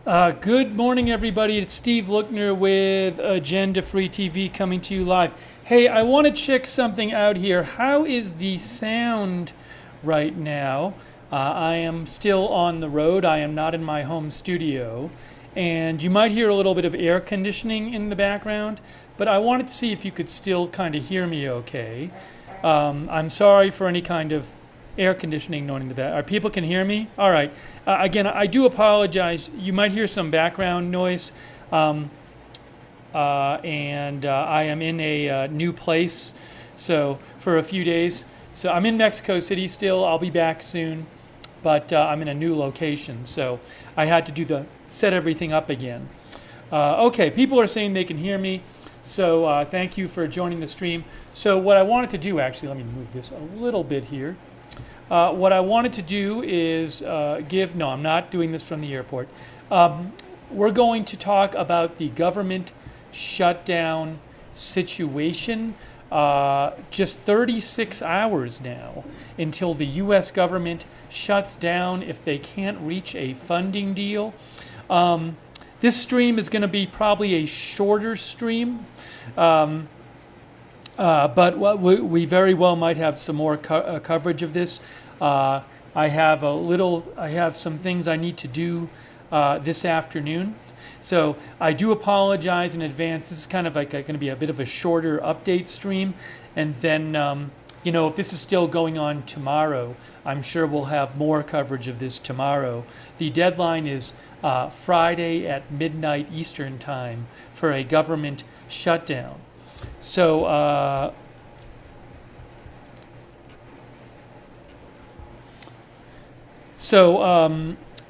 Good morning, everybody. It's Steve Lookner with Agenda Free TV coming to you live. Hey, I want to check something out here. How is the sound right now? I am still on the road. I am not in my home studio. And you might hear a little bit of air conditioning in the background, but I wanted to see if you could still kind of hear me okay. I'm sorry for any kind of air conditioning going in the back. People can hear me? All right. Again, I do apologize. You might hear some background noise. And I am in a new place for a few days. So I'm in Mexico City still. I'll be back soon. But I'm in a new location. So I had to set everything up again. Okay, people are saying they can hear me. So thank you for joining the stream. So what I wanted to do, actually, let me move this a little bit here. What I wanted to do is no, I'm not doing this from the airport. We're going to talk about the government shutdown situation. Just 36 hours now until the U.S. government shuts down if they can't reach a funding deal. This stream is going to be probably a shorter stream. But we very well might have some more coverage of this. I have some things I need to do this afternoon. So I do apologize in advance. This is kind of like going to be a bit of a shorter update stream. And then, if this is still going on tomorrow, I'm sure we'll have more coverage of this tomorrow. The deadline is Friday at midnight Eastern time for a government shutdown. So,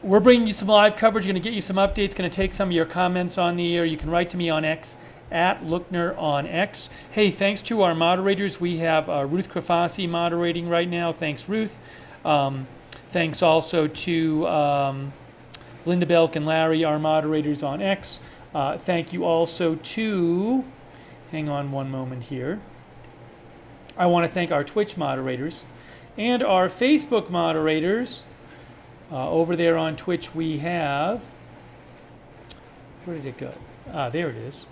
we're bringing you some live coverage. Going to get you some updates. Going to take some of your comments on the air. You can write to me on X at Lookner on X. Hey, thanks to our moderators. We have Ruth Krafasi moderating right now. Thanks, Ruth. Thanks also to Linda Belk and Larry, our moderators on X. Thank you also to... Hang on one moment here. I want to thank our Twitch moderators and our Facebook moderators. Over there on Twitch we have... Where did it go? There it is.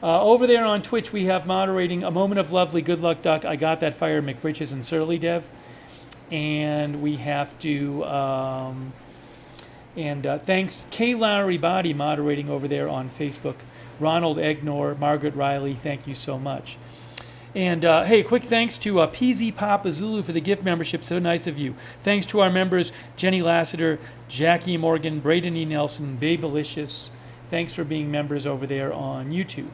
Over there on Twitch we have moderating A Moment of Lovely, Good Luck Duck, I Got That Fire, McBritches, and Surly Dev. And we have to... thanks K. Lowry Body moderating over there on Facebook. Ronald Egnor, Margaret Riley, thank you so much. And hey, quick thanks to PZ Papa Zulu for the gift membership. So nice of you. Thanks to our members, Jenny Lassiter, Jackie Morgan, Braden E. Nelson, Babelicious. Thanks for being members over there on YouTube.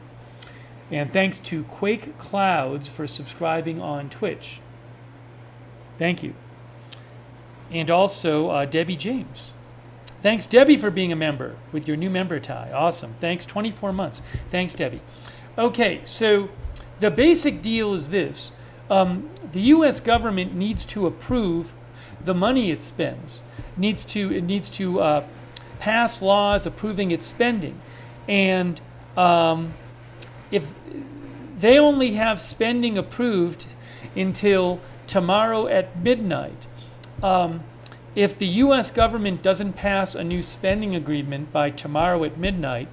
And thanks to Quake Clouds for subscribing on Twitch. Thank you. And also Debbie James. Thanks, Debbie, for being a member with your new member tie. Awesome. Thanks, 24 months. Thanks, Debbie. Okay, so the basic deal is this. The U.S. government needs to approve the money it spends. It needs to pass laws approving its spending. And if they only have spending approved until tomorrow at midnight, if the U.S. government doesn't pass a new spending agreement by tomorrow at midnight,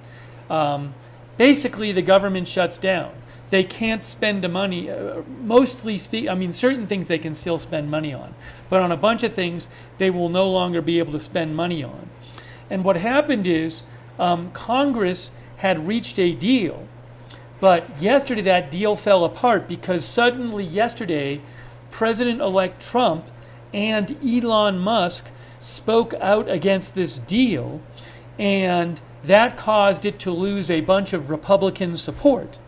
basically the government shuts down. They can't spend the money, certain things they can still spend money on, but on a bunch of things they will no longer be able to spend money on. And what happened is Congress had reached a deal, but yesterday that deal fell apart because suddenly yesterday President-elect Trump and Elon Musk spoke out against this deal, and that caused it to lose a bunch of Republican support.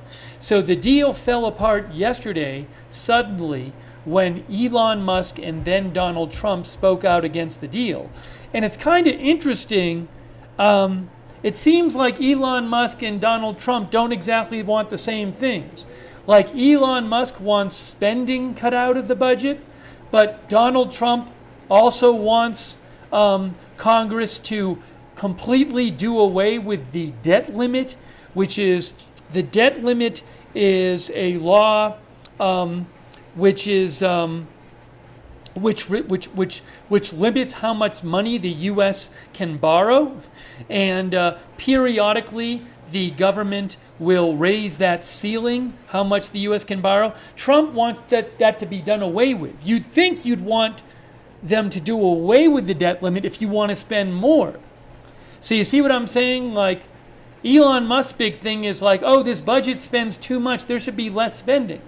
So the deal fell apart yesterday suddenly when Elon Musk and then Donald Trump spoke out against the deal. And it's kind of interesting. It seems like Elon Musk and Donald Trump don't exactly want the same things. Like Elon Musk wants spending cut out of the budget, but Donald Trump also wants Congress to completely do away with the debt limit, which is the debt limit is a law which is which limits how much money the U.S. can borrow, and periodically the government will raise that ceiling, how much the U.S. can borrow. Trump wants that to be done away with. You'd think you'd want them to do away with the debt limit if you want to spend more. So you see what I'm saying? Like, Elon Musk's big thing is like, oh, this budget spends too much, there should be less spending.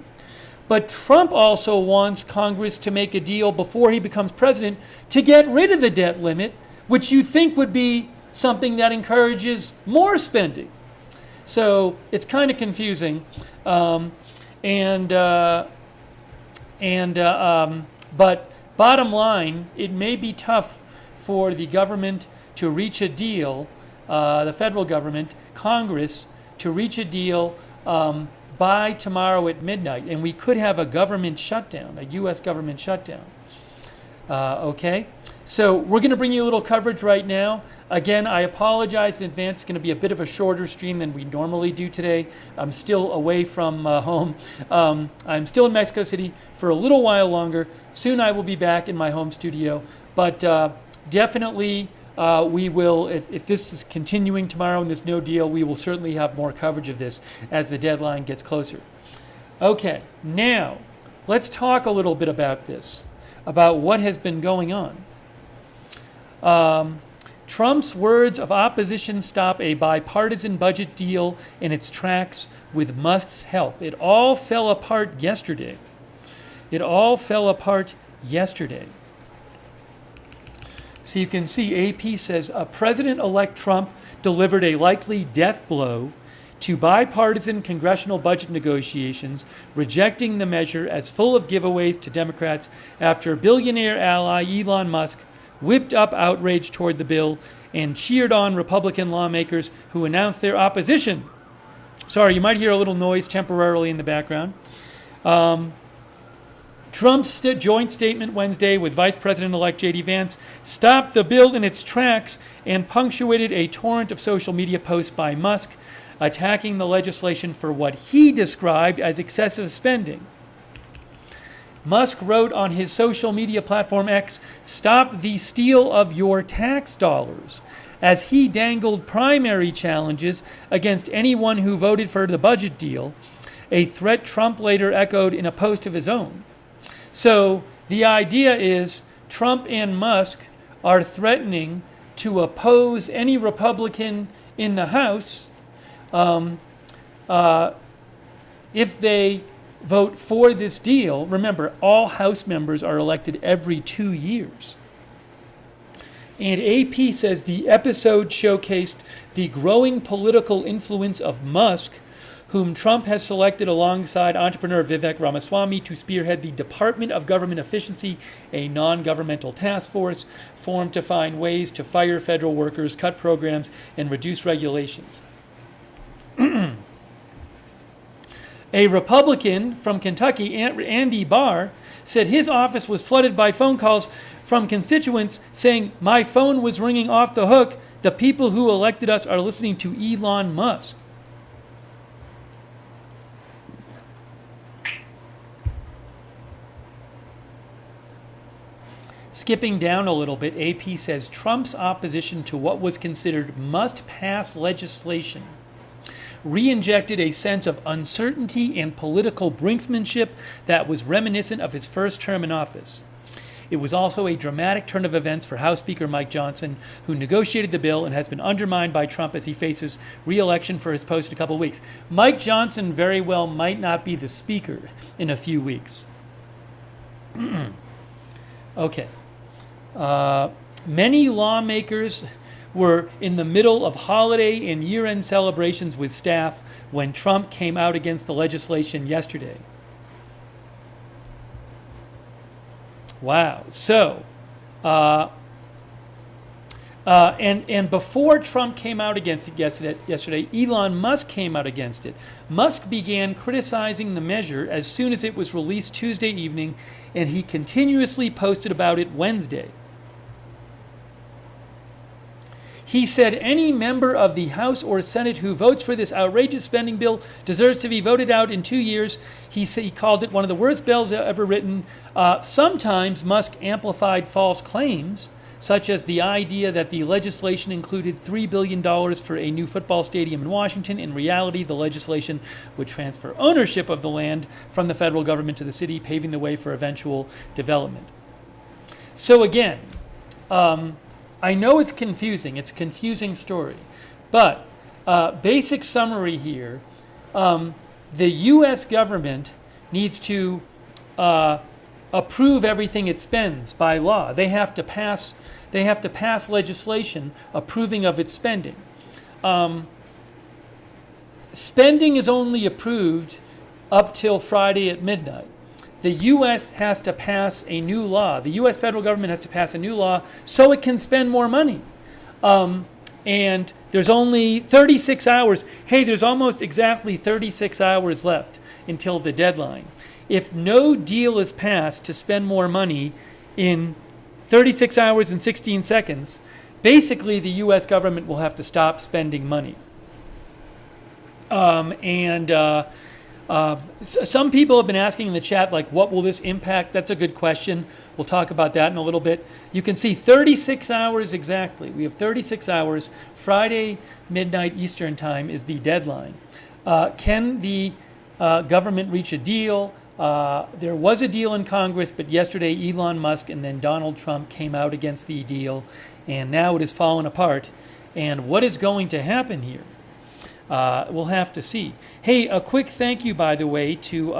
But Trump also wants Congress to make a deal before he becomes president to get rid of the debt limit, which you think would be something that encourages more spending. So it's kind of confusing. But bottom line, it may be tough for the government to reach a deal, the federal government, Congress, to reach a deal by tomorrow at midnight, and we could have a government shutdown, a U.S. government shutdown. Okay? So we're going to bring you a little coverage right now. Again, I apologize in advance. It's going to be a bit of a shorter stream than we normally do today. I'm still away from home. I'm still in Mexico City for a little while longer. Soon I will be back in my home studio. But definitely we will, if this is continuing tomorrow and there's no deal, we will certainly have more coverage of this as the deadline gets closer. Okay, now let's talk a little bit about this, about what has been going on. Trump's words of opposition stop a bipartisan budget deal in its tracks with Musk's help. It all fell apart yesterday. It all fell apart yesterday. So you can see AP says President-elect Trump delivered a likely death blow to bipartisan congressional budget negotiations, rejecting the measure as full of giveaways to Democrats after billionaire ally Elon Musk whipped up outrage toward the bill and cheered on Republican lawmakers who announced their opposition. Sorry, you might hear a little noise temporarily in the background. Trump's joint statement Wednesday with Vice President-elect J.D. Vance stopped the bill in its tracks and punctuated a torrent of social media posts by Musk attacking the legislation for what he described as excessive spending. Musk wrote on his social media platform X, "Stop the steal of your tax dollars," as he dangled primary challenges against anyone who voted for the budget deal, a threat Trump later echoed in a post of his own. So the idea is Trump and Musk are threatening to oppose any Republican in the House if they vote for this deal. Remember, all House members are elected every 2 years. And AP says the episode showcased the growing political influence of Musk, whom Trump has selected alongside entrepreneur Vivek Ramaswamy to spearhead the Department of Government Efficiency, a non-governmental task force formed to find ways to fire federal workers, cut programs, and reduce regulations. A Republican from Kentucky, Andy Barr, said his office was flooded by phone calls from constituents saying, "My phone was ringing off the hook. The people who elected us are listening to Elon Musk." Skipping down a little bit, AP says Trump's opposition to what was considered must-pass legislation re-injected a sense of uncertainty and political brinksmanship that was reminiscent of his first term in office. It was also a dramatic turn of events for House Speaker Mike Johnson, who negotiated the bill and has been undermined by Trump as he faces re-election for his post in a couple of weeks. Mike Johnson very well might not be the speaker in a few weeks. Okay. Many lawmakers were in the middle of holiday and year-end celebrations with staff when Trump came out against the legislation yesterday. Wow. So, and before Trump came out against it yesterday, Elon Musk came out against it. Musk began criticizing the measure as soon as it was released Tuesday evening, and he continuously posted about it Wednesday. He said any member of the House or Senate who votes for this outrageous spending bill deserves to be voted out in 2 years. He called it one of the worst bills ever written. Sometimes Musk amplified false claims, such as the idea that the legislation included $3 billion for a new football stadium in Washington. In reality, the legislation would transfer ownership of the land from the federal government to the city, paving the way for eventual development. So again, I know it's confusing. It's a confusing story. But basic summary here, the U.S. government needs to approve everything it spends by law. They have to pass legislation approving of its spending. Spending is only approved up till Friday at midnight. The U.S. has to pass a new law. The U.S. federal government has to pass a new law so it can spend more money. And there's only 36 hours. Hey, there's almost exactly 36 hours left until the deadline. If no deal is passed to spend more money in 36 hours and 16 seconds, basically the U.S. government will have to stop spending money. Some people have been asking in the chat, like, what will this impact? That's a good question. We'll talk about that in a little bit. You can see 36 hours exactly. We have 36 hours. Friday, midnight Eastern time is the deadline. Can the government reach a deal? There was a deal in Congress, but yesterday Elon Musk and then Donald Trump came out against the deal, and now it has fallen apart. And what is going to happen here? We'll have to see. Hey, a quick thank you, by the way, to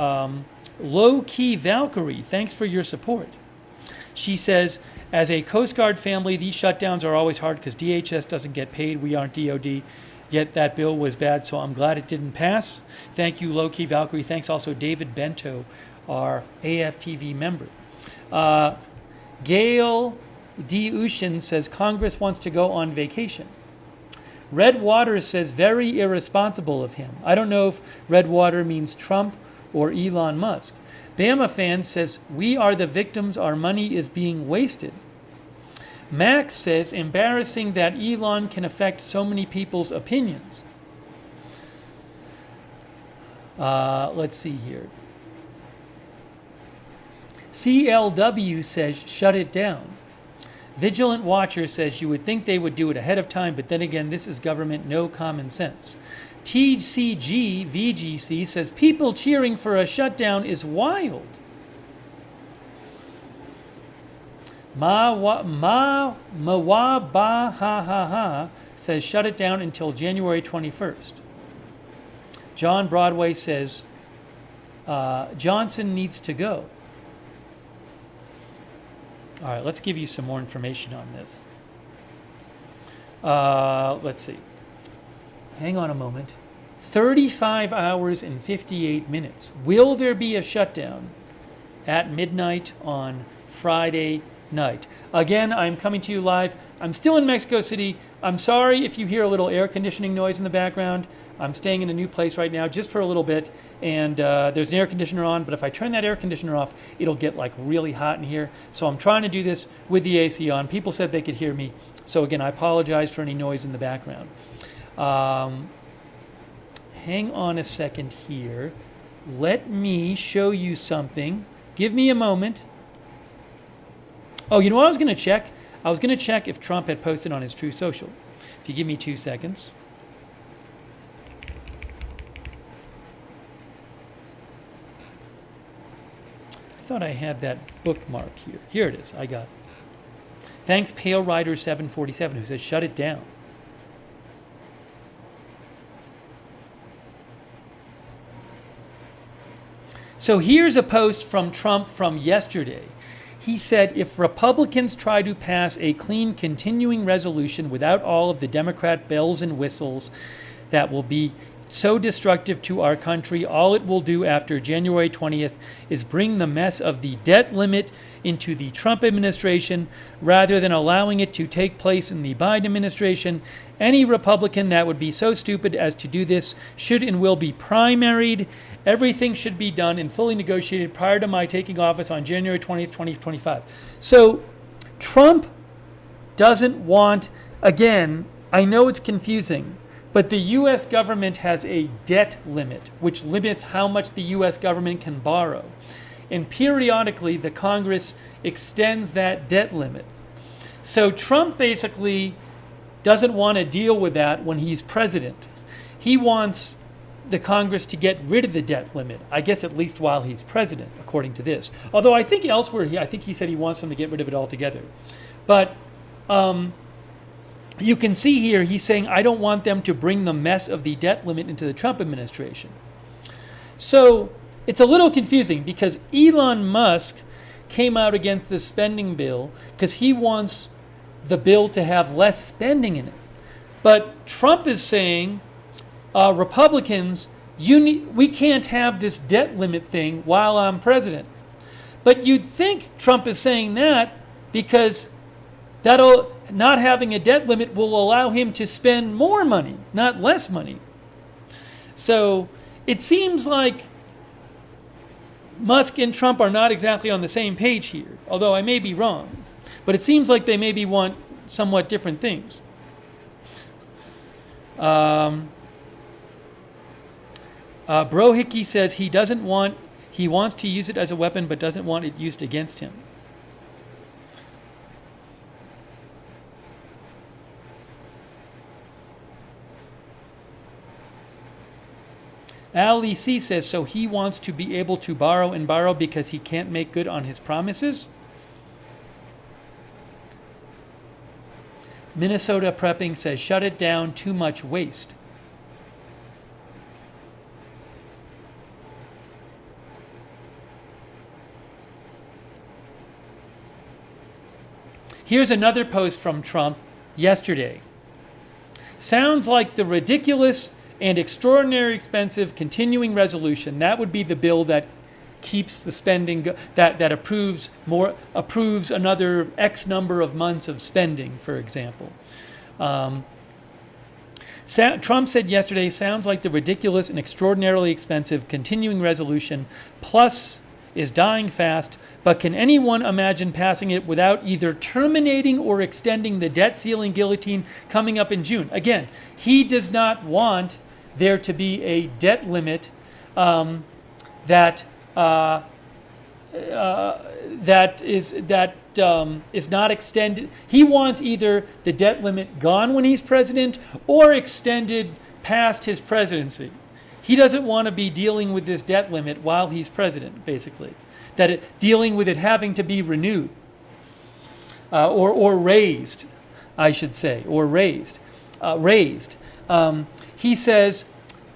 Low Key Valkyrie. Thanks for your support. She says, as a Coast Guard family, these shutdowns are always hard because DHS doesn't get paid. We aren't DOD. Yet that bill was bad, so I'm glad it didn't pass. Thank you, Low Key Valkyrie. Thanks also David Bento, our AFTV member. Gail D. Ushin says, Congress wants to go on vacation. Red Water says, very irresponsible of him. I don't know if Red Water means Trump or Elon Musk. Bama fan says, we are the victims. Our money is being wasted. Max says, embarrassing that Elon can affect so many people's opinions. Let's see here. CLW says, shut it down. Vigilant Watcher says, you would think they would do it ahead of time, but then again, this is government, no common sense. TCG VGC says, people cheering for a shutdown is wild. Mawabahahaha says, shut it down until January 21st. John Broadway says, Johnson needs to go. All right, let's give you some more information on this. Let's see. Hang on a moment. 35 hours and 58 minutes. Will there be a shutdown at midnight on Friday night? Again, I'm coming to you live. I'm still in Mexico City. I'm sorry if you hear a little air conditioning noise in the background. I'm staying in a new place right now just for a little bit, and there's an air conditioner on, but if I turn that air conditioner off, it'll get like really hot in here. So I'm trying to do this with the AC on. People said they could hear me. So again, I apologize for any noise in the background. Hang on a second here. Let me show you something. Give me a moment. Oh, you know what I was going to check? I was going to check if Trump had posted on his True Social. If you give me 2 seconds. I thought I had that bookmark here. Here it is. I got it. Thanks, Pale Rider 747, who says, shut it down. So here's a post from Trump from yesterday. He said, if Republicans try to pass a clean continuing resolution without all of the Democrat bells and whistles that will be so destructive to our country, all it will do after January 20th is bring the mess of the debt limit into the Trump administration rather than allowing it to take place in the Biden administration. Any Republican that would be so stupid as to do this should and will be primaried. Everything should be done and fully negotiated prior to my taking office on January 20th, 2025. So Trump doesn't want, again, I know it's confusing, but the U.S. government has a debt limit, which limits how much the U.S. government can borrow. And periodically, the Congress extends that debt limit. So Trump basically doesn't want to deal with that when he's president. He wants the Congress to get rid of the debt limit, I guess at least while he's president, according to this. Although I think elsewhere, I think he said he wants them to get rid of it altogether. But you can see here, he's saying, I don't want them to bring the mess of the debt limit into the Trump administration. So it's a little confusing because Elon Musk came out against the spending bill because he wants the bill to have less spending in it. But Trump is saying, Republicans, we can't have this debt limit thing while I'm president. But you'd think Trump is saying that because not having a debt limit will allow him to spend more money, not less money. So it seems like Musk and Trump are not exactly on the same page here, although I may be wrong. But it seems like they maybe want somewhat different things. Brohickey says he wants to use it as a weapon but doesn't want it used against him. Ali C says, so he wants to be able to borrow and borrow because he can't make good on his promises? Minnesota Prepping says, shut it down, too much waste. Here's another post from Trump yesterday. Sounds like the ridiculous and extraordinarily expensive continuing resolution. That would be the bill that keeps the spending, that approves another X number of months of spending, for example. Trump said yesterday, sounds like the ridiculous and extraordinarily expensive continuing resolution, plus is dying fast, but can anyone imagine passing it without either terminating or extending the debt ceiling guillotine coming up in June? Again, he does not want there to be a debt limit that is not extended. He wants either the debt limit gone when he's president or extended past his presidency. He doesn't want to be dealing with this debt limit while he's president, basically. Dealing with it having to be renewed or raised, I should say, or raised. He says,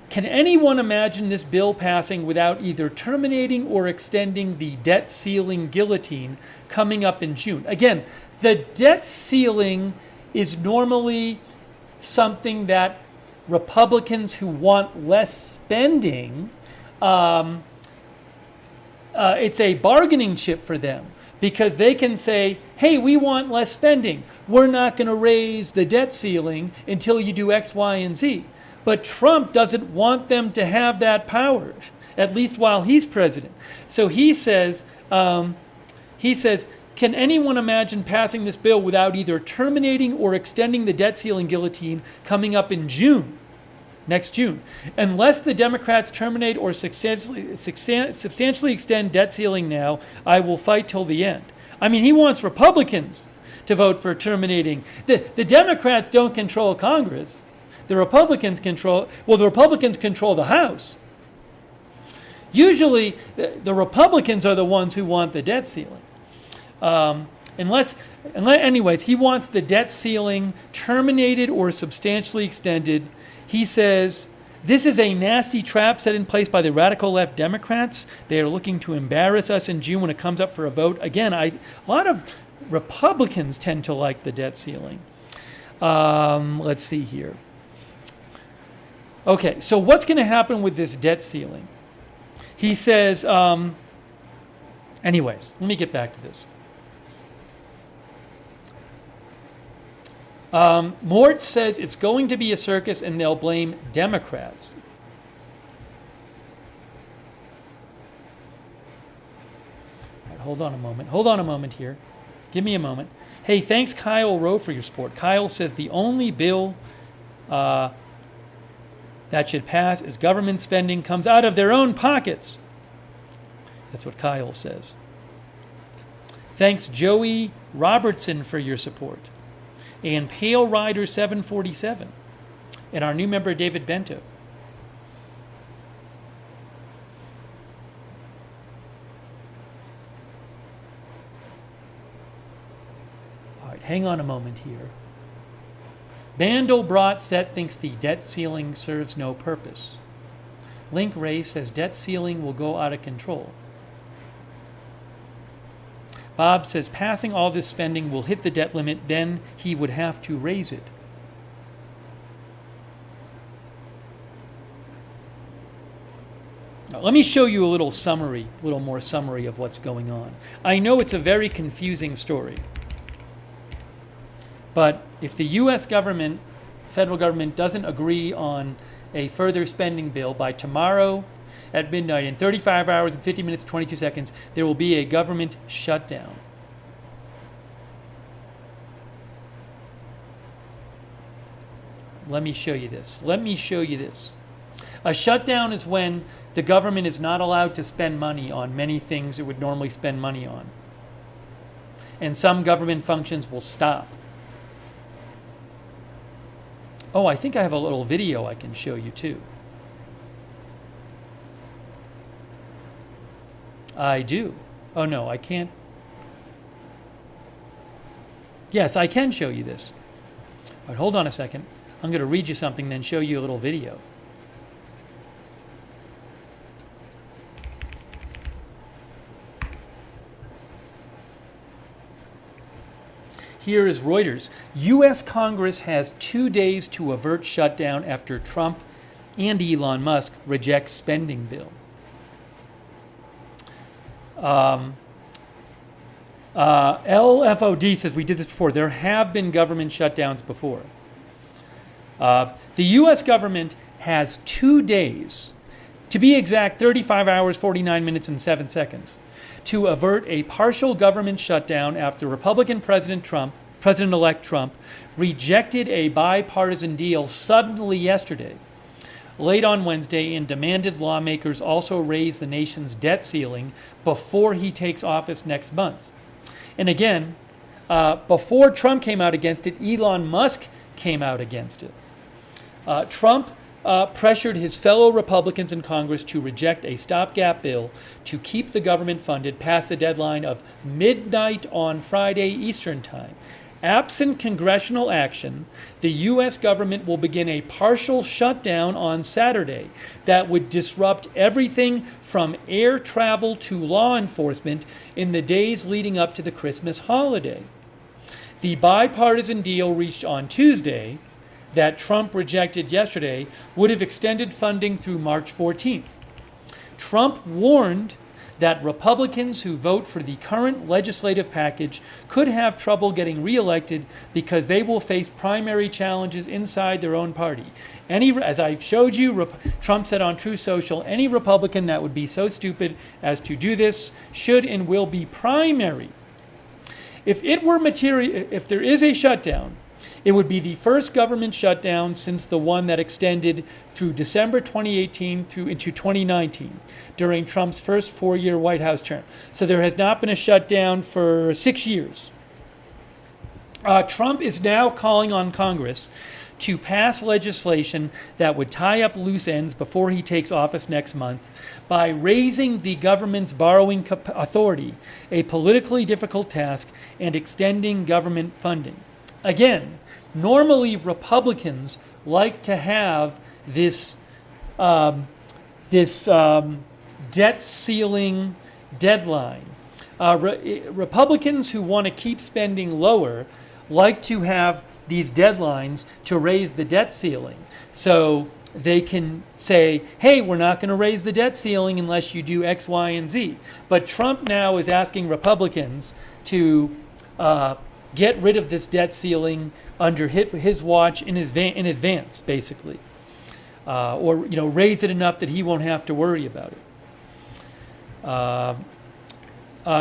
can anyone imagine this bill passing without either terminating or extending the debt ceiling guillotine coming up in June? Again, the debt ceiling is normally something that Republicans who want less spending, it's a bargaining chip for them because they can say, hey, we want less spending. We're not going to raise the debt ceiling until you do X, Y, and Z. But Trump doesn't want them to have that power, at least while he's president. So he says, can anyone imagine passing this bill without either terminating or extending the debt ceiling guillotine coming up in June, next June? Unless the Democrats terminate or substantially extend debt ceiling now, I will fight till the end. I mean, he wants Republicans to vote for terminating. The Democrats don't control Congress. The Republicans control the House. Usually, the Republicans are the ones who want the debt ceiling. Anyways, he wants the debt ceiling terminated or substantially extended. He says, this is a nasty trap set in place by the radical left Democrats. They are looking to embarrass us in June when it comes up for a vote. Again, a lot of Republicans tend to like the debt ceiling. Let's see here. Okay, so what's going to happen with this debt ceiling? He says, anyways, let me get back to this. Mort says it's going to be a circus and they'll blame Democrats. All right, hold on a moment here. Give me a moment. Hey, thanks Kyle Rowe for your support. Kyle says the only bill that should pass is government spending comes out of their own pockets. That's what Kyle says. Thanks Joey Robertson for your support. And Pale Rider 747. And our new member David Bento. Hang on a moment here. Bandelbrot Set thinks the debt ceiling serves no purpose. Link Ray says debt ceiling will go out of control. Bob says passing all this spending will hit the debt limit, then he would have to raise it. Now, let me show you a little more summary of what's going on. I know it's a very confusing story. But if the U.S. government, federal government, doesn't agree on a further spending bill by tomorrow at midnight, in 35 hours and 50 minutes, 22 seconds, there will be a government shutdown. Let me show you this. A shutdown is when the government is not allowed to spend money on many things it would normally spend money on. And some government functions will stop. Oh, I think I have a little video I can show you too. I do. Oh no, I can't. Yes, I can show you this. All right, hold on a second. I'm going to read you something, then show you a little video. Here is Reuters. U.S. Congress has 2 days to avert shutdown after Trump and Elon Musk reject spending bill. LFOD says we did this before. There have been government shutdowns before. The U.S. government has 2 days, to be exact, 35 hours, 49 minutes, and 7 seconds, to avert a partial government shutdown after Republican President-elect Trump, rejected a bipartisan deal suddenly yesterday, late on Wednesday, and demanded lawmakers also raise the nation's debt ceiling before he takes office next month. And again, before Trump came out against it, Elon Musk came out against it. Trump pressured his fellow Republicans in Congress to reject a stopgap bill to keep the government funded past the deadline of midnight on Friday Eastern Time. Absent congressional action, the U.S. government will begin a partial shutdown on Saturday that would disrupt everything from air travel to law enforcement in the days leading up to the Christmas holiday. The bipartisan deal reached on Tuesday that Trump rejected yesterday would have extended funding through March 14th. Trump warned that Republicans who vote for the current legislative package could have trouble getting reelected because they will face primary challenges inside their own party. As I showed you, Trump said on Truth Social, any Republican that would be so stupid as to do this should and will be primary. If there is a shutdown, it would be the first government shutdown since the one that extended through December 2018 through into 2019 during Trump's first 4-year White House term. So there has not been a shutdown for 6 years. Trump is now calling on Congress to pass legislation that would tie up loose ends before he takes office next month by raising the government's borrowing authority, a politically difficult task, and extending government funding. Again, normally Republicans like to have this debt ceiling deadline. Republicans who want to keep spending lower like to have these deadlines to raise the debt ceiling. So they can say, hey, we're not going to raise the debt ceiling unless you do X, Y, and Z. But Trump now is asking Republicans to get rid of this debt ceiling under his watch in advance, basically, or raise it enough that he won't have to worry about it.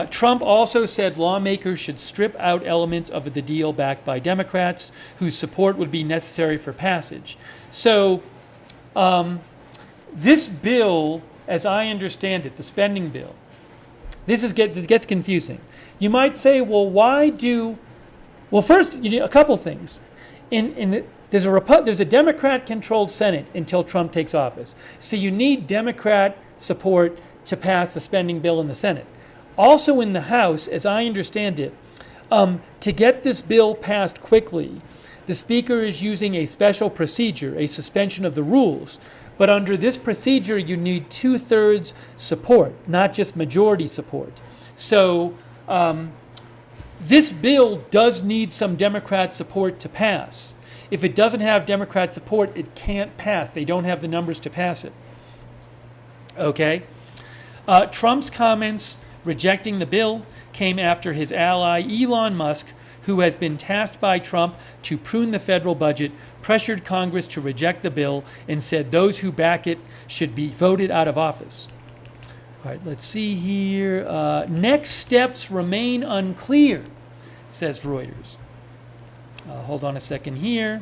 Trump also said lawmakers should strip out elements of the deal backed by Democrats whose support would be necessary for passage. So this bill, as I understand it, the spending bill, this gets confusing. You might say, well, well, first, a couple things. There's a Democrat-controlled Senate until Trump takes office. So you need Democrat support to pass the spending bill in the Senate. Also in the House, as I understand it, to get this bill passed quickly, the Speaker is using a special procedure, a suspension of the rules. But under this procedure, you need 2/3 support, not just majority support. So this bill does need some Democrat support to pass. If it doesn't have Democrat support, it can't pass. They don't have the numbers to pass it. Okay? Trump's comments rejecting the bill came after his ally Elon Musk, who has been tasked by Trump to prune the federal budget, pressured Congress to reject the bill and said those who back it should be voted out of office. All right, let's see here. Next steps remain unclear, says Reuters. Hold on a second here.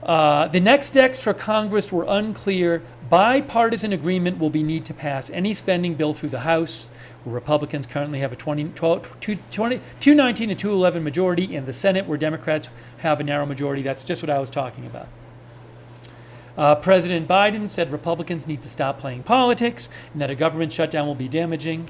The next steps for Congress were unclear. Bipartisan agreement will be need to pass any spending bill through the House, where Republicans currently have a 219 to 211 majority, and the Senate, where Democrats have a narrow majority. That's just what I was talking about. President Biden said Republicans need to stop playing politics and that a government shutdown will be damaging.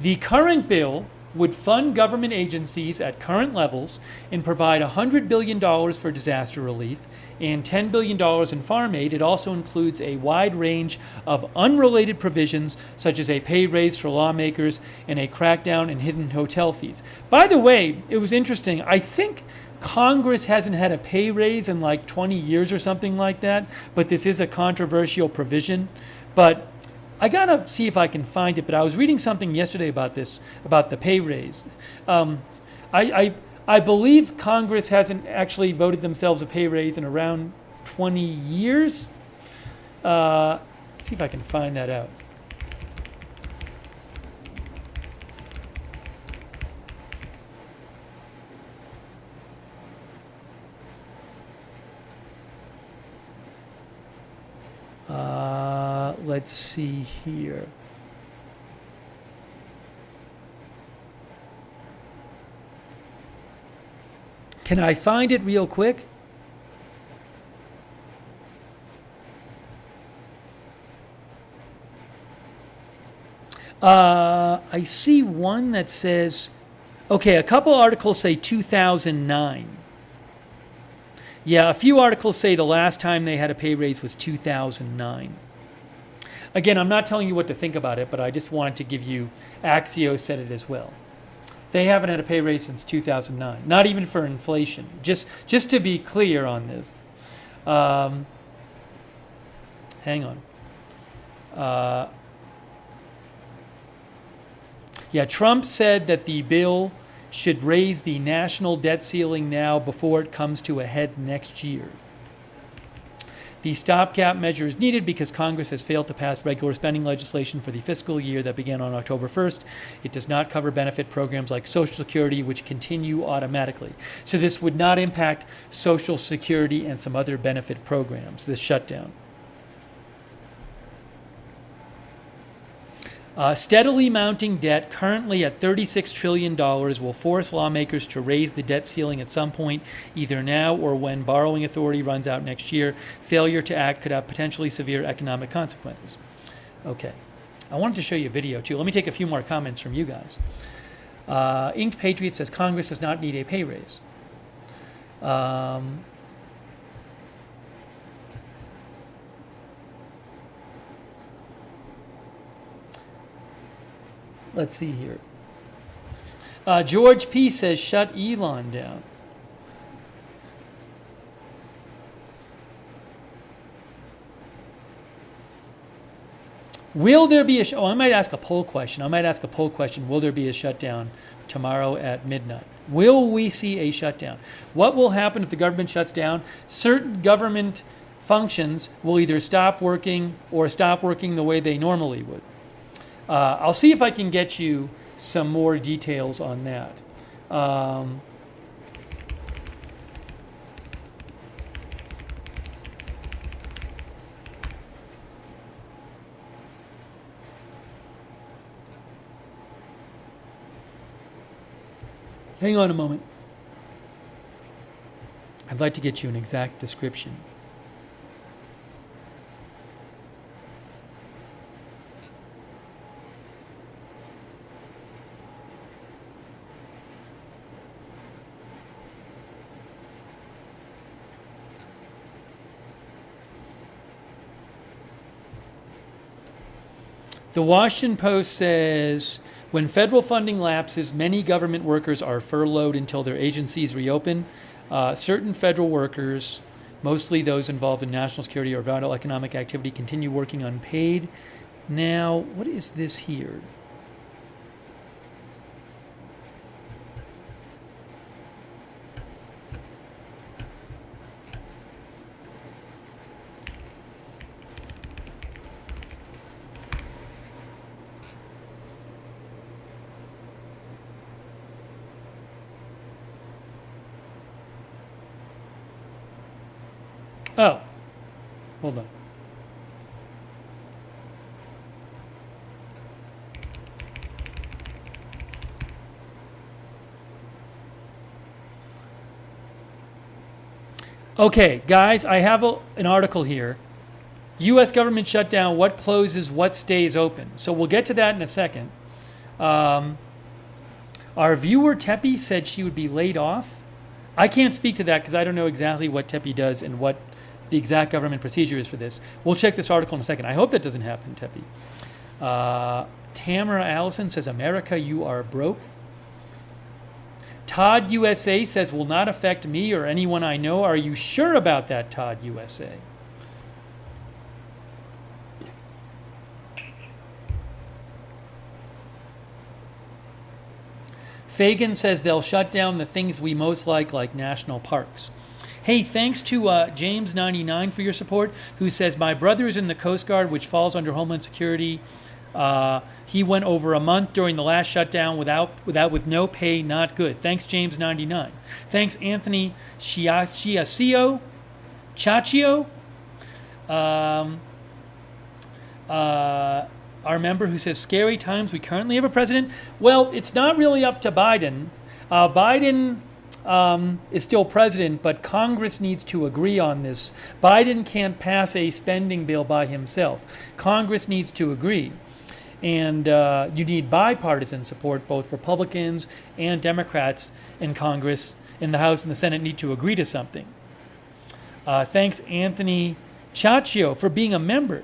The current bill would fund government agencies at current levels and provide $100 billion for disaster relief and $10 billion in farm aid. It also includes a wide range of unrelated provisions, such as a pay raise for lawmakers and a crackdown in hidden hotel fees. By the way, it was interesting. I think Congress hasn't had a pay raise in like 20 years or something like that, but this is a controversial provision. But I gotta see if I can find it, but I was reading something yesterday about this, about the pay raise. I believe Congress hasn't actually voted themselves a pay raise in around 20 years. Let's see if I can find that out. Let's see here. Can I find it real quick? I see one that says, okay, a couple articles say 2009. Yeah, a few articles say the last time they had a pay raise was 2009. Again, I'm not telling you what to think about it, but I just wanted to give you, Axios said it as well. They haven't had a pay raise since 2009, not even for inflation. Just to be clear on this. Hang on. Yeah, Trump said that the bill should raise the national debt ceiling now before it comes to a head next year. The stopgap measure is needed because Congress has failed to pass regular spending legislation for the fiscal year that began on October 1st. It does not cover benefit programs like Social Security, which continue automatically. So this would not impact Social Security and some other benefit programs, this shutdown. Steadily mounting debt, currently at $36 trillion, will force lawmakers to raise the debt ceiling at some point, either now or when borrowing authority runs out next year. Failure to act could have potentially severe economic consequences. Okay. I wanted to show you a video, too. Let me take a few more comments from you guys. Inked Patriot says Congress does not need a pay raise. Let's see here. George P. says, shut Elon down. Will there be a... I might ask a poll question. Will there be a shutdown tomorrow at midnight? Will we see a shutdown? What will happen if the government shuts down? Certain government functions will either stop working or stop working the way they normally would. I'll see if I can get you some more details on that. Hang on a moment. I'd like to get you an exact description. The Washington Post says, when federal funding lapses, many government workers are furloughed until their agencies reopen. Certain federal workers, mostly those involved in national security or vital economic activity, continue working unpaid. Now, what is this here? Oh, hold on. Okay, guys, I have an article here. U.S. government shutdown, what closes, what stays open. So we'll get to that in a second. Our viewer, Tepi, said she would be laid off. I can't speak to that because I don't know exactly what Tepi does and what the exact government procedure is for this. We'll check this article in a second. I hope that doesn't happen, Tepi. Tamara Allison says, America, you are broke. Todd USA says, will not affect me or anyone I know. Are you sure about that, Todd USA? Fagan says they'll shut down the things we most like national parks. Hey, thanks to James99 for your support, who says, my brother is in the Coast Guard, which falls under Homeland Security. He went over a month during the last shutdown with no pay, not good. Thanks, James99. Thanks, Anthony Chaccio. Our member who says, scary times, we currently have a president. Well, it's not really up to Biden. Biden is still president, but Congress needs to agree on this. Biden can't pass a spending bill by himself. Congress needs to agree. And you need bipartisan support. Both Republicans and Democrats in Congress, in the House and the Senate, need to agree to something. Thanks, Anthony Chaccio, for being a member.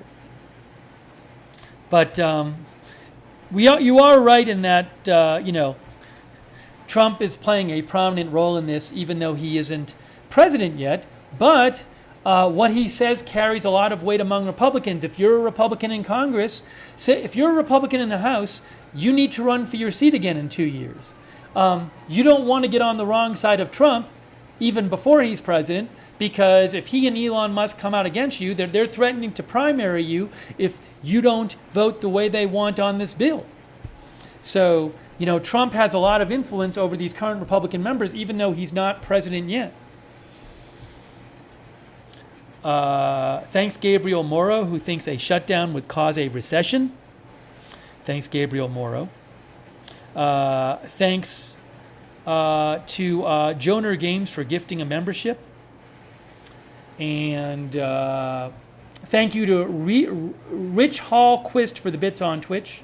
But you are right in that, Trump is playing a prominent role in this, even though he isn't president yet. But what he says carries a lot of weight among Republicans. If you're a Republican in Congress, if you're a Republican in the House, you need to run for your seat again in 2 years. You don't want to get on the wrong side of Trump, even before he's president, because if he and Elon Musk come out against you, they're threatening to primary you if you don't vote the way they want on this bill. So, Trump has a lot of influence over these current Republican members, even though he's not president yet. Thanks, Gabriel Morrow, who thinks a shutdown would cause a recession. Thanks, Gabriel Morrow. Thanks to Joner Games for gifting a membership. And thank you to Rich Hallquist for the bits on Twitch.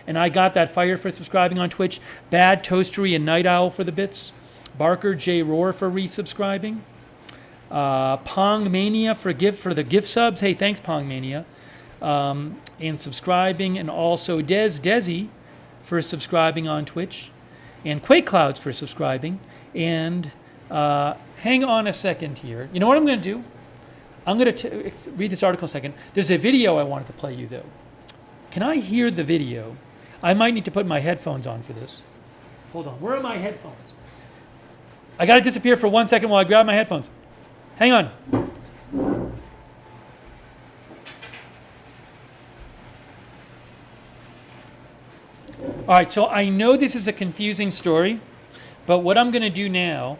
And I got that fire for subscribing on Twitch. Bad Toastery and Night Owl for the bits. Barker J. Roar for resubscribing. Pong Mania for the gift subs. Hey, thanks, Pong Mania. And subscribing. And also Desi for subscribing on Twitch. And Quake Clouds for subscribing. And hang on a second here. You know what I'm going to do? I'm going to read this article a second. There's a video I wanted to play you, though. Can I hear the video? I might need to put my headphones on for this. Hold on. Where are my headphones? I got to disappear for 1 second while I grab my headphones. Hang on. All right, so I know this is a confusing story, but what I'm going to do now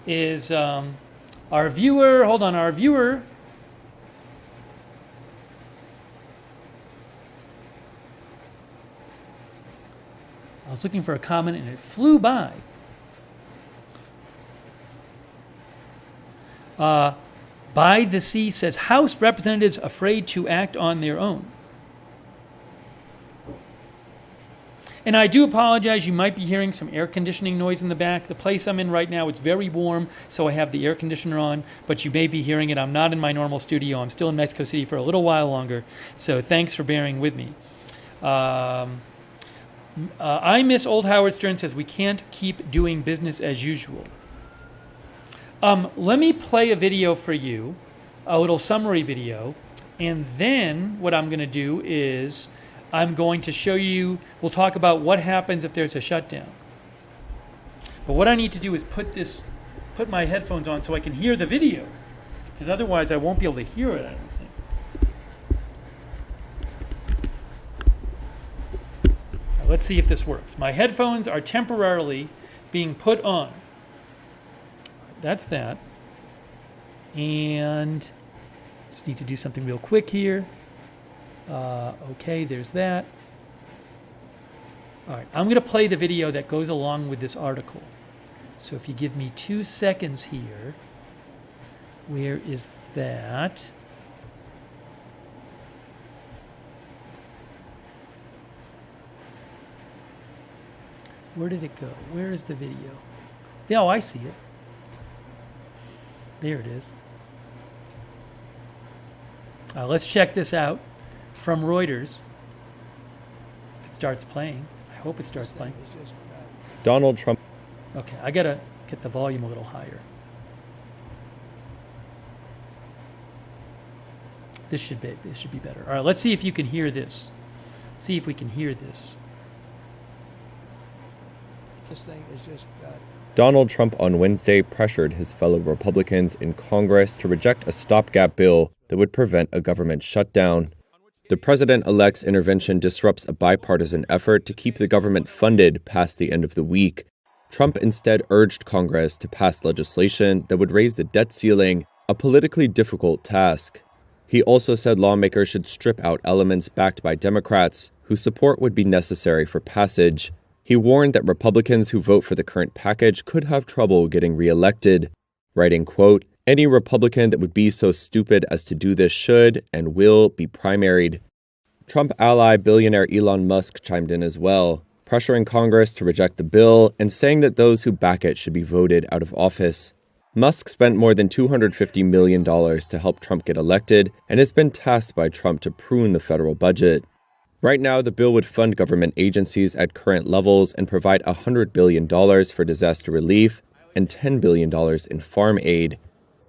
is our viewer, hold on, our viewer, I was looking for a comment and it flew by. By the Sea says, House representatives afraid to act on their own. And I do apologize, you might be hearing some air conditioning noise in the back. The place I'm in right now, it's very warm, so I have the air conditioner on, but you may be hearing it. I'm not in my normal studio. I'm still in Mexico City for a little while longer, so thanks for bearing with me. I miss old Howard Stern says, we can't keep doing business as usual. Let me play a video for you, a little summary video, and then what I'm going to do is I'm going to show you, we'll talk about what happens if there's a shutdown. But what I need to do is put my headphones on so I can hear the video, because otherwise I won't be able to hear it, I don't think. Now, let's see if this works. My headphones are temporarily being put on. That's that. And just need to do something real quick here. Okay, there's that. All right, I'm going to play the video that goes along with this article. So if you give me 2 seconds here, where is that? Where did it go? Where is the video? Oh, I see it. There it is. Let's check this out from Reuters. If it starts playing. I hope it starts playing. Donald Trump. Okay, I gotta get the volume a little higher. This should be better. All right, let's see if you can hear this. See if we can hear this. This thing is just Donald Trump on Wednesday pressured his fellow Republicans in Congress to reject a stopgap bill that would prevent a government shutdown. The president-elect's intervention disrupts a bipartisan effort to keep the government funded past the end of the week. Trump instead urged Congress to pass legislation that would raise the debt ceiling, a politically difficult task. He also said lawmakers should strip out elements backed by Democrats, whose support would be necessary for passage. He warned that Republicans who vote for the current package could have trouble getting reelected, writing, quote, "Any Republican that would be so stupid as to do this should and will be primaried." Trump ally billionaire Elon Musk chimed in as well, pressuring Congress to reject the bill and saying that those who back it should be voted out of office. Musk spent more than $250 million to help Trump get elected and has been tasked by Trump to prune the federal budget. Right now, the bill would fund government agencies at current levels and provide $100 billion for disaster relief and $10 billion in farm aid.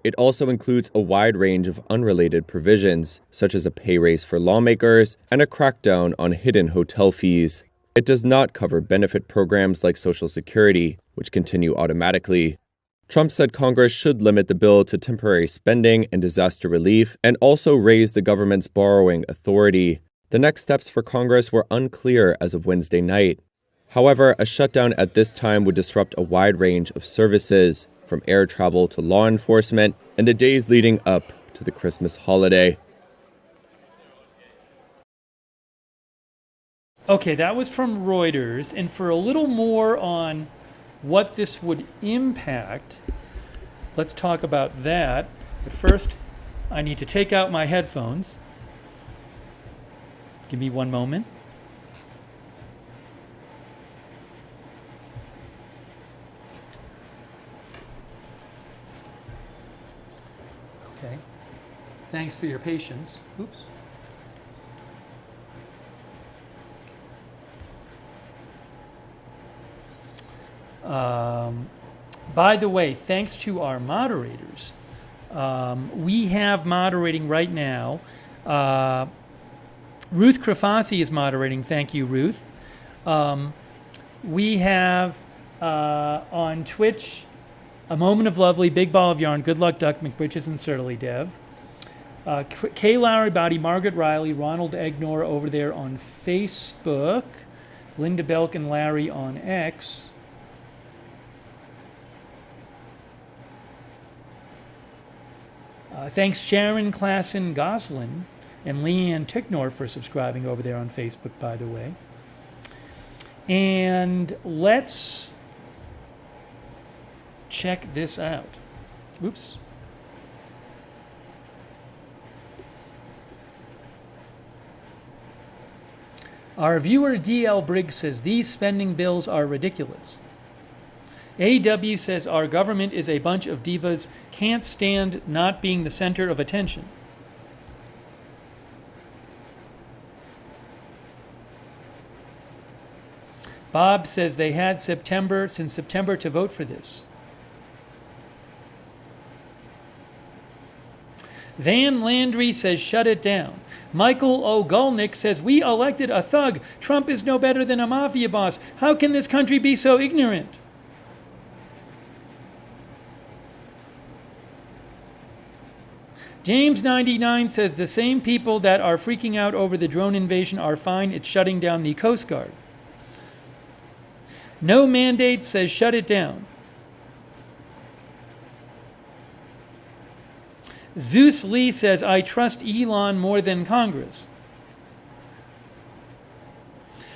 It also includes a wide range of unrelated provisions, such as a pay raise for lawmakers and a crackdown on hidden hotel fees. It does not cover benefit programs like Social Security, which continue automatically. Trump said Congress should limit the bill to temporary spending and disaster relief and also raise the government's borrowing authority. The next steps for Congress were unclear as of Wednesday night. However, a shutdown at this time would disrupt a wide range of services, from air travel to law enforcement, in the days leading up to the Christmas holiday. Okay, that was from Reuters. And for a little more on what this would impact, let's talk about that. But first, I need to take out my headphones. Give me one moment. Okay. Thanks for your patience. Oops. By the way, thanks to our moderators, we have moderating right now. Ruth Krafasi is moderating. Thank you, Ruth. We have on Twitch, A Moment of Lovely, Big Ball of Yarn, Good Luck Duck, McBritches, and Surly Dev. Kay Lowry Body, Margaret Riley, Ronald Egnor over there on Facebook. Linda Belk and Larry on X. Thanks Sharon Klassen Goslin and Leanne Ticknor for subscribing over there on Facebook, by the way. And let's check this out. Oops. Our viewer DL Briggs says these spending bills are ridiculous. AW says our government is a bunch of divas, can't stand not being the center of attention. Bob says they had since September to vote for this. Van Landry says shut it down. Michael O'Golnick says we elected a thug. Trump is no better than a mafia boss. How can this country be so ignorant? James 99 says the same people that are freaking out over the drone invasion are fine. It's shutting down the Coast Guard. No Mandate says shut it down. Zeus Lee says I trust Elon more than Congress.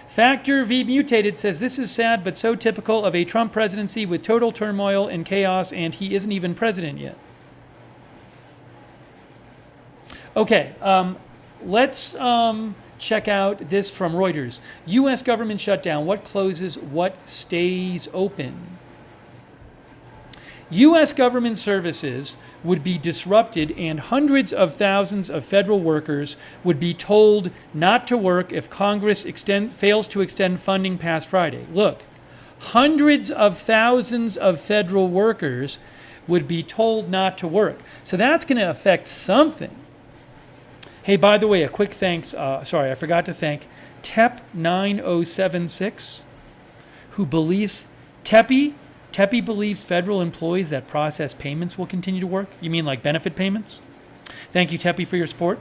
Factor V Mutated says this is sad but so typical of a Trump presidency with total turmoil and chaos, and he isn't even president yet. Okay, let's check out this from Reuters. U.S. government shutdown. What closes? What stays open? U.S. government services would be disrupted and hundreds of thousands of federal workers would be told not to work if Congress fails to extend funding past Friday. Look, hundreds of thousands of federal workers would be told not to work. So that's going to affect something. Hey, by the way, a quick thanks. Sorry, I forgot to thank TEP9076, who believes Tepi believes federal employees that process payments will continue to work. You mean like benefit payments? Thank you, Tepi, for your support.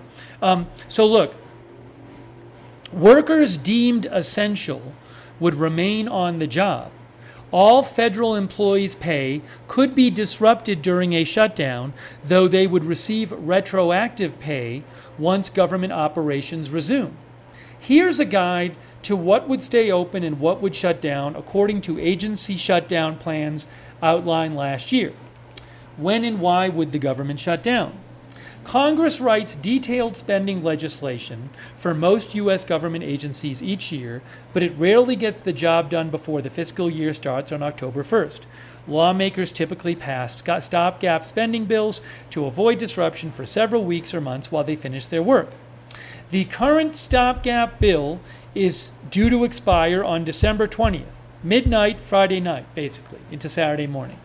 So look, workers deemed essential would remain on the job. All federal employees' pay could be disrupted during a shutdown, though they would receive retroactive pay once government operations resume. Here's a guide to what would stay open and what would shut down according to agency shutdown plans outlined last year. When and why would the government shut down? Congress writes detailed spending legislation for most U.S. government agencies each year, but it rarely gets the job done before the fiscal year starts on October 1st. Lawmakers typically pass stopgap spending bills to avoid disruption for several weeks or months while they finish their work. The current stopgap bill is due to expire on December 20th, midnight Friday night, basically, into Saturday morning.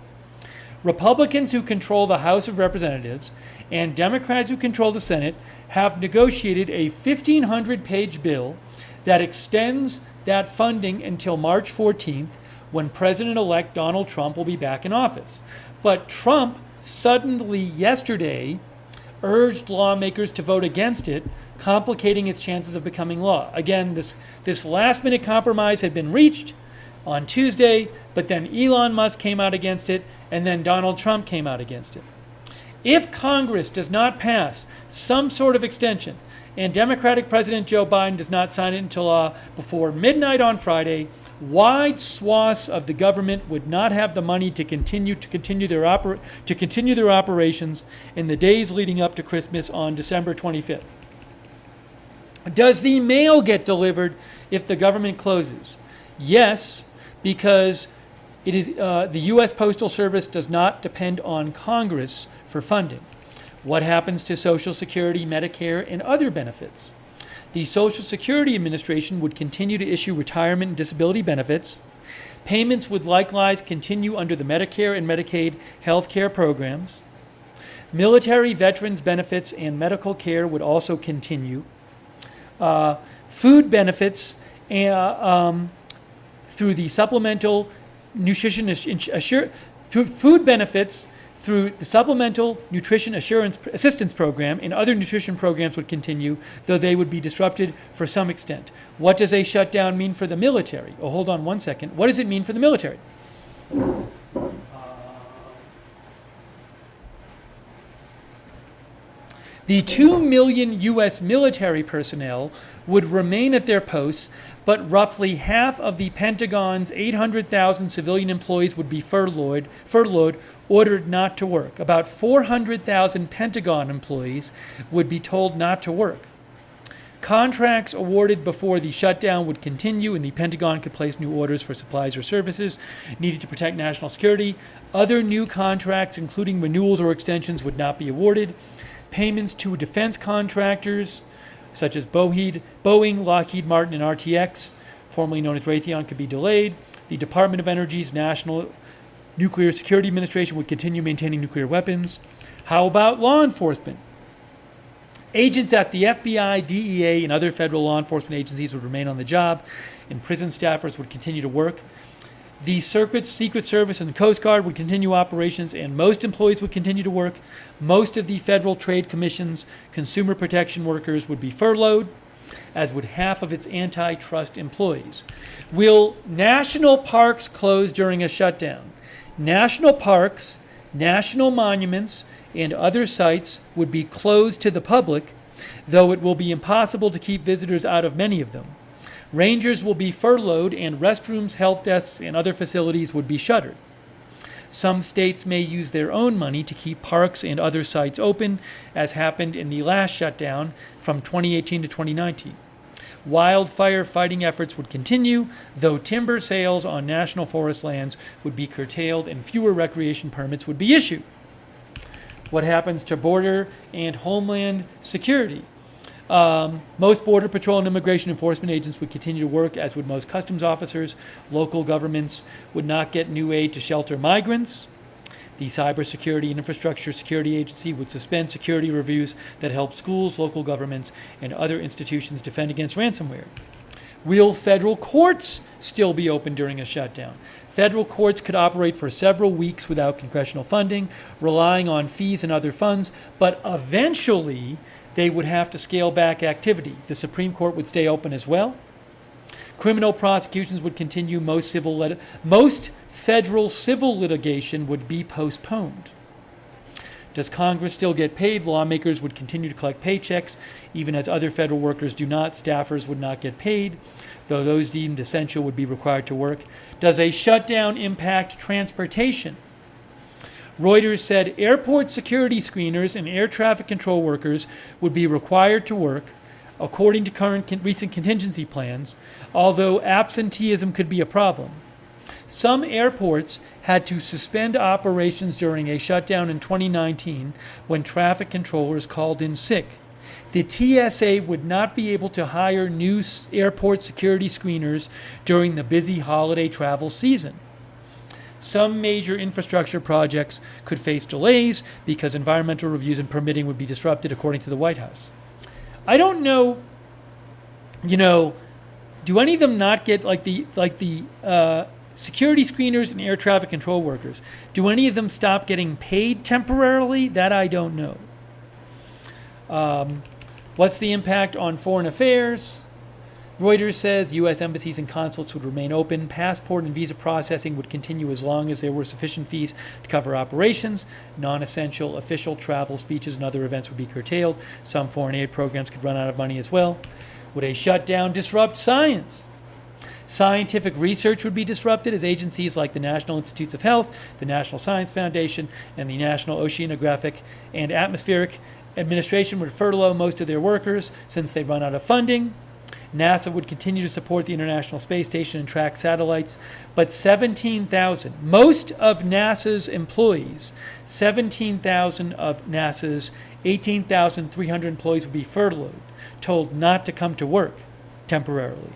Republicans who control the House of Representatives and Democrats who control the Senate have negotiated a 1,500-page bill that extends that funding until March 14th, when President-elect Donald Trump will be back in office. But Trump suddenly yesterday urged lawmakers to vote against it, complicating its chances of becoming law. Again, this last-minute compromise had been reached on Tuesday, but then Elon Musk came out against it, and then Donald Trump came out against it. If Congress does not pass some sort of extension, and Democratic President Joe Biden does not sign it into law before midnight on Friday, wide swaths of the government would not have the money to continue their operations in the days leading up to Christmas on December 25th. Does the mail get delivered if the government closes? Yes, because it is the U.S. Postal Service does not depend on Congress for funding. What happens to Social Security, Medicare, and other benefits? The Social Security Administration would continue to issue retirement and disability benefits. Payments would likewise continue under the Medicare and Medicaid health care programs. Military veterans benefits and medical care would also continue. Food benefits through the Supplemental Nutrition through food benefits through the Supplemental Nutrition Assistance Program and other nutrition programs would continue, though they would be disrupted for some extent. What does a shutdown mean for the military? Oh, hold on one second. What does it mean for the military? The 2 million U.S. military personnel would remain at their posts, but roughly half of the Pentagon's 800,000 civilian employees would be furloughed, ordered not to work. About 400,000 Pentagon employees would be told not to work. Contracts awarded before the shutdown would continue, and the Pentagon could place new orders for supplies or services needed to protect national security. Other new contracts, including renewals or extensions, would not be awarded. Payments to defense contractors, such as Boeing, Lockheed Martin, and RTX, formerly known as Raytheon, could be delayed. The Department of Energy's National Nuclear Security Administration would continue maintaining nuclear weapons. How about law enforcement? Agents at the FBI, DEA, and other federal law enforcement agencies would remain on the job, and prison staffers would continue to work. The Secret Service and the Coast Guard would continue operations, and most employees would continue to work. Most of the Federal Trade Commission's consumer protection workers would be furloughed, as would half of its antitrust employees. Will national parks close during a shutdown? National parks, national monuments, and other sites would be closed to the public, though it will be impossible to keep visitors out of many of them. Rangers will be furloughed, and restrooms, help desks, and other facilities would be shuttered. Some states may use their own money to keep parks and other sites open, as happened in the last shutdown from 2018 to 2019. Wildfire fighting efforts would continue, though timber sales on national forest lands would be curtailed and fewer recreation permits would be issued. What happens to border and homeland security? Most Border Patrol and immigration enforcement agents would continue to work, as would most customs officers. Local governments would not get new aid to shelter migrants. The Cybersecurity and Infrastructure Security Agency would suspend security reviews that help schools, local governments, and other institutions defend against ransomware. Will federal courts still be open during a shutdown? Federal courts could operate for several weeks without congressional funding, relying on fees and other funds, but eventually they would have to scale back activity. The Supreme Court would stay open as well. Criminal prosecutions would continue. Most federal civil litigation would be postponed. Does Congress still get paid? Lawmakers would continue to collect paychecks, even as other federal workers do not. Staffers would not get paid, though those deemed essential would be required to work. Does a shutdown impact transportation? Reuters said airport security screeners and air traffic control workers would be required to work, according to recent contingency plans, although absenteeism could be a problem. Some airports had to suspend operations during a shutdown in 2019 when traffic controllers called in sick. The TSA would not be able to hire new airport security screeners during the busy holiday travel season. Some major infrastructure projects could face delays because environmental reviews and permitting would be disrupted, according to the White House. I don't know, do any of them not get, like the security screeners and air traffic control workers, do any of them stop getting paid temporarily? That I don't know. What's the impact on foreign affairs? Reuters says U.S. embassies and consulates would remain open. Passport and visa processing would continue as long as there were sufficient fees to cover operations. Non-essential official travel, speeches, and other events would be curtailed. Some foreign aid programs could run out of money as well. Would a shutdown disrupt science? Scientific research would be disrupted as agencies like the National Institutes of Health, the National Science Foundation, and the National Oceanographic and Atmospheric Administration would furlough most of their workers since they run out of funding. NASA would continue to support the International Space Station and track satellites, but 17,000, most of NASA's employees, 17,000 of NASA's 18,300 employees would be furloughed, told not to come to work temporarily.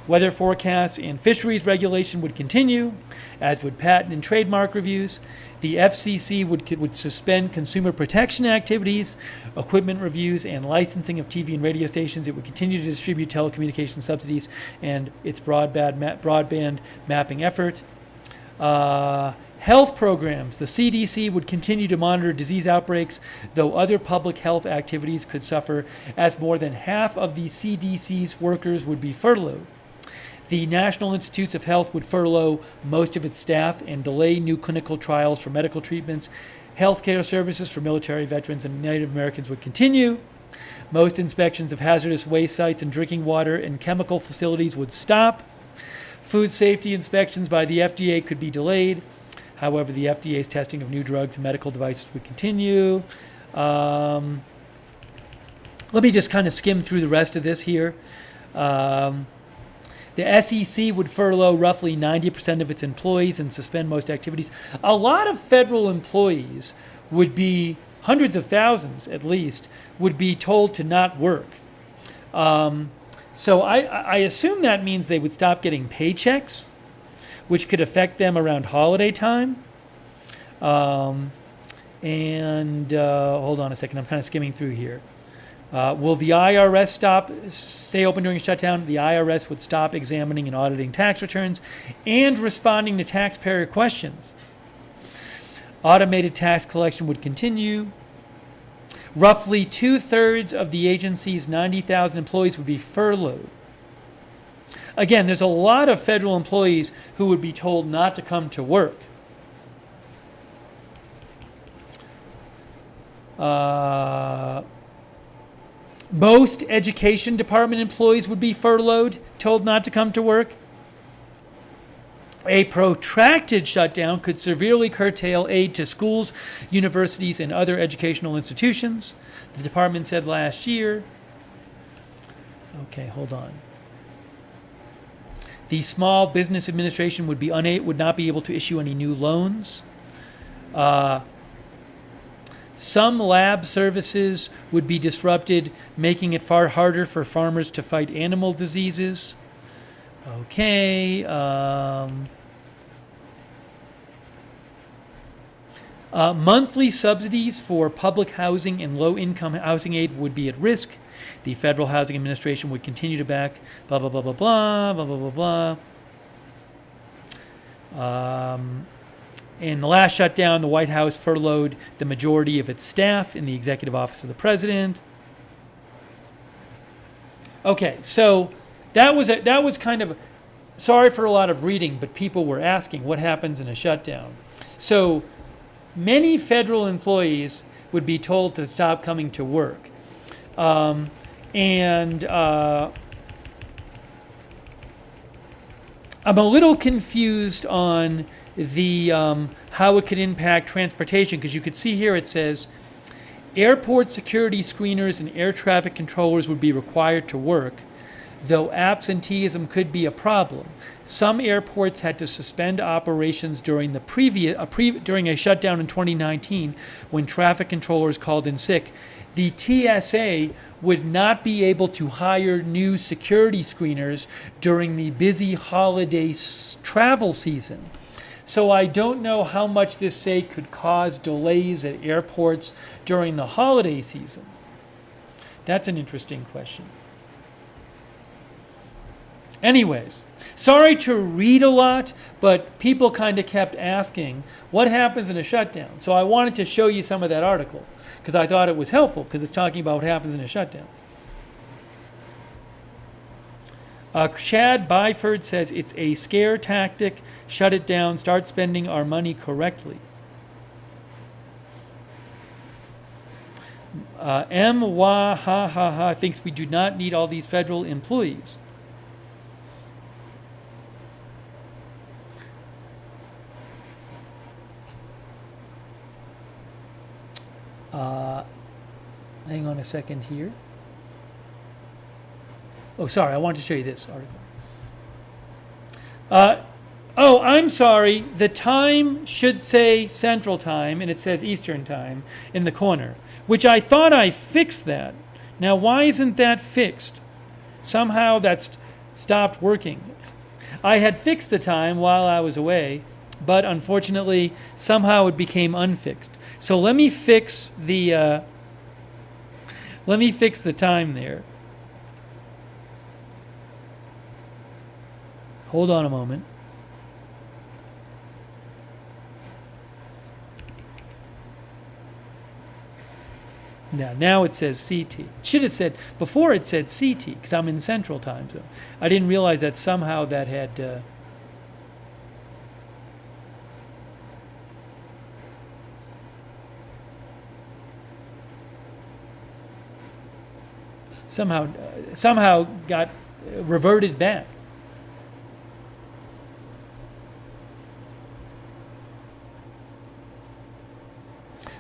Weather forecasts and fisheries regulation would continue, as would patent and trademark reviews. The FCC would suspend consumer protection activities, equipment reviews, and licensing of TV and radio stations. It would continue to distribute telecommunications subsidies and its broadband mapping effort. Health programs. The CDC would continue to monitor disease outbreaks, though other public health activities could suffer as more than half of the CDC's workers would be furloughed. The National Institutes of Health would furlough most of its staff and delay new clinical trials for medical treatments. Healthcare services for military veterans and Native Americans would continue. Most inspections of hazardous waste sites and drinking water and chemical facilities would stop. Food safety inspections by the FDA could be delayed. However, the FDA's testing of new drugs and medical devices would continue. Let me just kind of skim through the rest of this here. The SEC would furlough roughly 90% of its employees and suspend most activities. A lot of federal employees would be, hundreds of thousands at least, would be told to not work. So I assume that means they would stop getting paychecks, which could affect them around holiday time. Hold on a second, I'm kind of skimming through here. Will the IRS stay open during a shutdown? The IRS would stop examining and auditing tax returns and responding to taxpayer questions. Automated tax collection would continue. Roughly 2/3 of the agency's 90,000 employees would be furloughed. Again, there's a lot of federal employees who would be told not to come to work. Most education department employees would be furloughed, told not to come to work. A protracted shutdown could severely curtail aid to schools, universities, and other educational institutions, the department said last year. Okay, hold on. The Small Business Administration would not be able to issue any new loans. Some lab services would be disrupted, making it far harder for farmers to fight animal diseases. Okay. Monthly subsidies for public housing and low-income housing aid would be at risk. The Federal Housing Administration would continue to back blah, blah, blah, blah, blah, blah, blah, blah, blah. In the last shutdown, the White House furloughed the majority of its staff in the Executive Office of the President. Okay, so that was kind of, sorry for a lot of reading, but people were asking what happens in a shutdown. So many federal employees would be told to stop coming to work. I'm a little confused on the how it could impact transportation, because you could see here it says airport security screeners and air traffic controllers would be required to work, though absenteeism could be a problem. Some airports had to suspend operations during during a shutdown in 2019 when traffic controllers called in sick. The TSA would not be able to hire new security screeners during the busy holiday travel season. So I don't know how much this, say, could cause delays at airports during the holiday season. That's an interesting question. Anyways, sorry to read a lot, but people kind of kept asking, what happens in a shutdown? So I wanted to show you some of that article, because I thought it was helpful, because it's talking about what happens in a shutdown. Chad Byford says it's a scare tactic. Shut it down. Start spending our money correctly. M-Wah-ha-ha-ha thinks we do not need all these federal employees. Hang on a second here. Oh, sorry, I wanted to show you this article. Oh, I'm sorry. The time should say Central Time, and it says Eastern Time in the corner, which I thought I fixed that. Now, why isn't that fixed? Somehow that's stopped working. I had fixed the time while I was away, but unfortunately, somehow it became unfixed. So let me fix the time there. Hold on a moment. Now it says CT. Should have said, before it said CT, because I'm in Central Time Zone. I didn't realize that somehow that had... somehow got reverted back.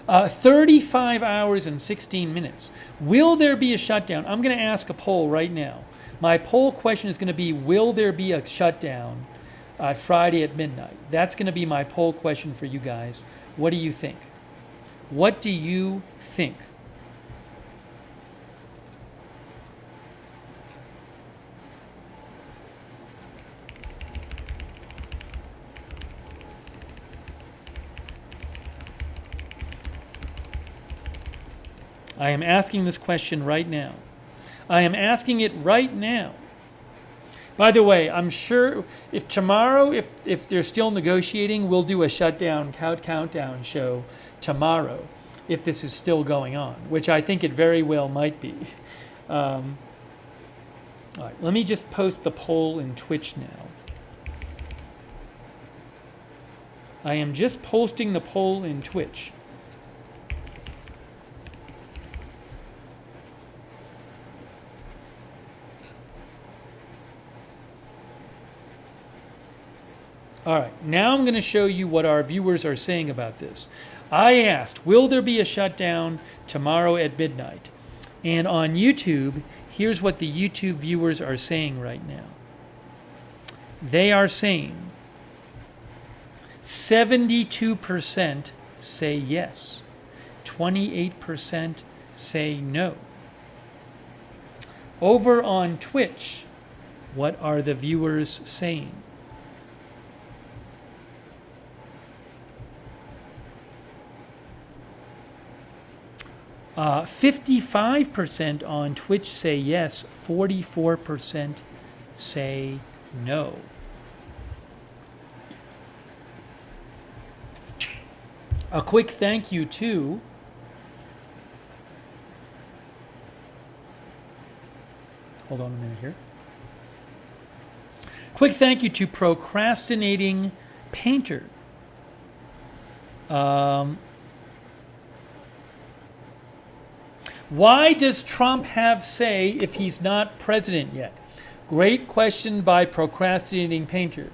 Uh, 35 hours and 16 minutes. Will there be a shutdown? I'm going to ask a poll right now. My poll question is going to be, will there be a shutdown Friday at midnight? That's going to be my poll question for you guys. What do you think? What do you think? I am asking this question right now. I am asking it right now. By the way, I'm sure if tomorrow, if they're still negotiating, we'll do a shutdown countdown show tomorrow, if this is still going on, which I think it very well might be. All right, let me just post the poll in Twitch now. I am just posting the poll in Twitch. All right, now I'm going to show you what our viewers are saying about this. I asked, will there be a shutdown tomorrow at midnight? And on YouTube, here's what the YouTube viewers are saying right now. They are saying 72% say yes, 28% say no. Over on Twitch, what are the viewers saying? 55% on Twitch say yes, 44% say no. A quick thank you to hold on a minute here. Quick thank you to Procrastinating Painter. Why does Trump have say if he's not president yet? Great question by Procrastinating Painter.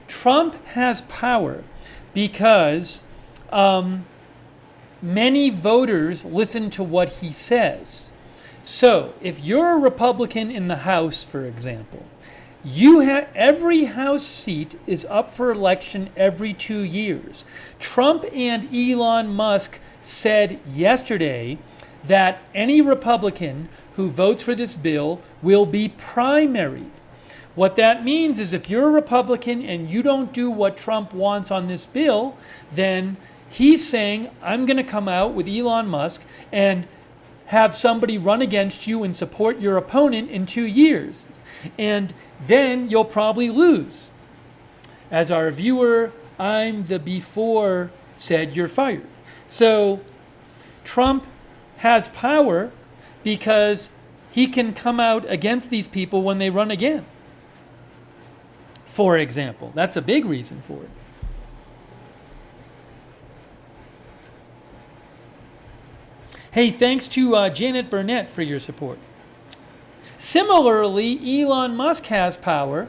Trump has power because many voters listen to what he says. So if you're a Republican in the House, for example, you have every House seat is up for election every 2 years. Trump and Elon Musk said yesterday that any Republican who votes for this bill will be primaried. What that means is if you're a Republican and you don't do what Trump wants on this bill, then he's saying, I'm going to come out with Elon Musk and have somebody run against you and support your opponent in 2 years. And then you'll probably lose. As our viewer, I'm the before said, you're fired. So Trump has power because he can come out against these people when they run again. For example, that's a big reason for it. Hey, thanks to Janet Burnett for your support. Similarly, Elon Musk has power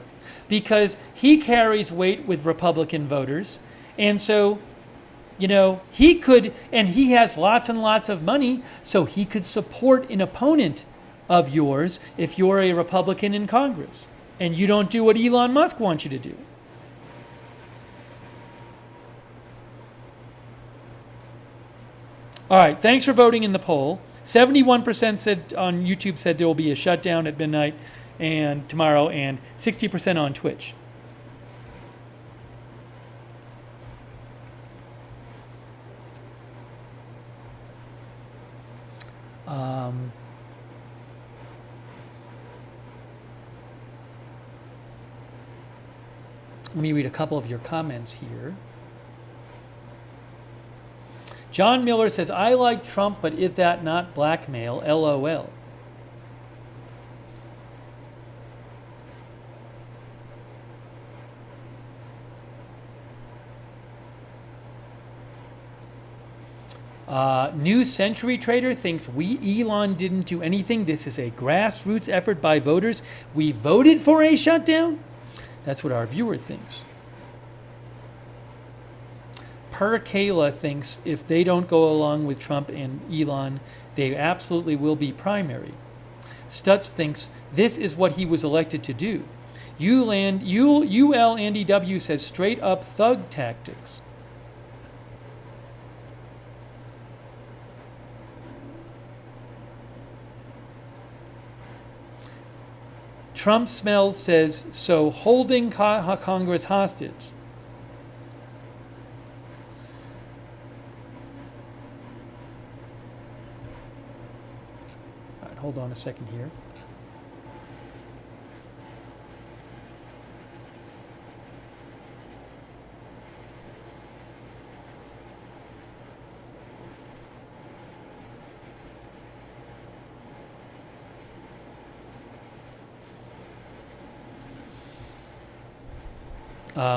because he carries weight with Republican voters. And so, you know, he could, and he has lots and lots of money, so he could support an opponent of yours if you're a Republican in Congress and you don't do what Elon Musk wants you to do. All right, thanks for voting in the poll. 71% said on YouTube said there will be a shutdown at midnight and tomorrow, and 60% on Twitch. Let me read a couple of your comments here. John Miller says, I like Trump, but is that not blackmail? LOL. New Century Trader thinks Elon didn't do anything. This is a grassroots effort by voters. We voted for a shutdown. That's what our viewer thinks. Per Kayla thinks if they don't go along with Trump and Elon, they absolutely will be primary. Stutz thinks this is what he was elected to do. UL Andy W says straight up thug tactics. Trump Smells says, so holding Congress hostage. All right, hold on a second here.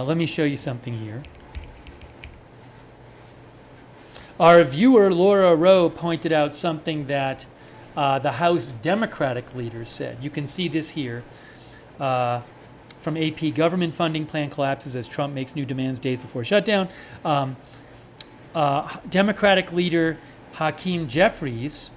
Let me show you something here. Our viewer, Laura Rowe, pointed out something that the House Democratic leader said. You can see this here from AP. Government funding plan collapses as Trump makes new demands days before shutdown. Democratic leader Hakeem Jeffries,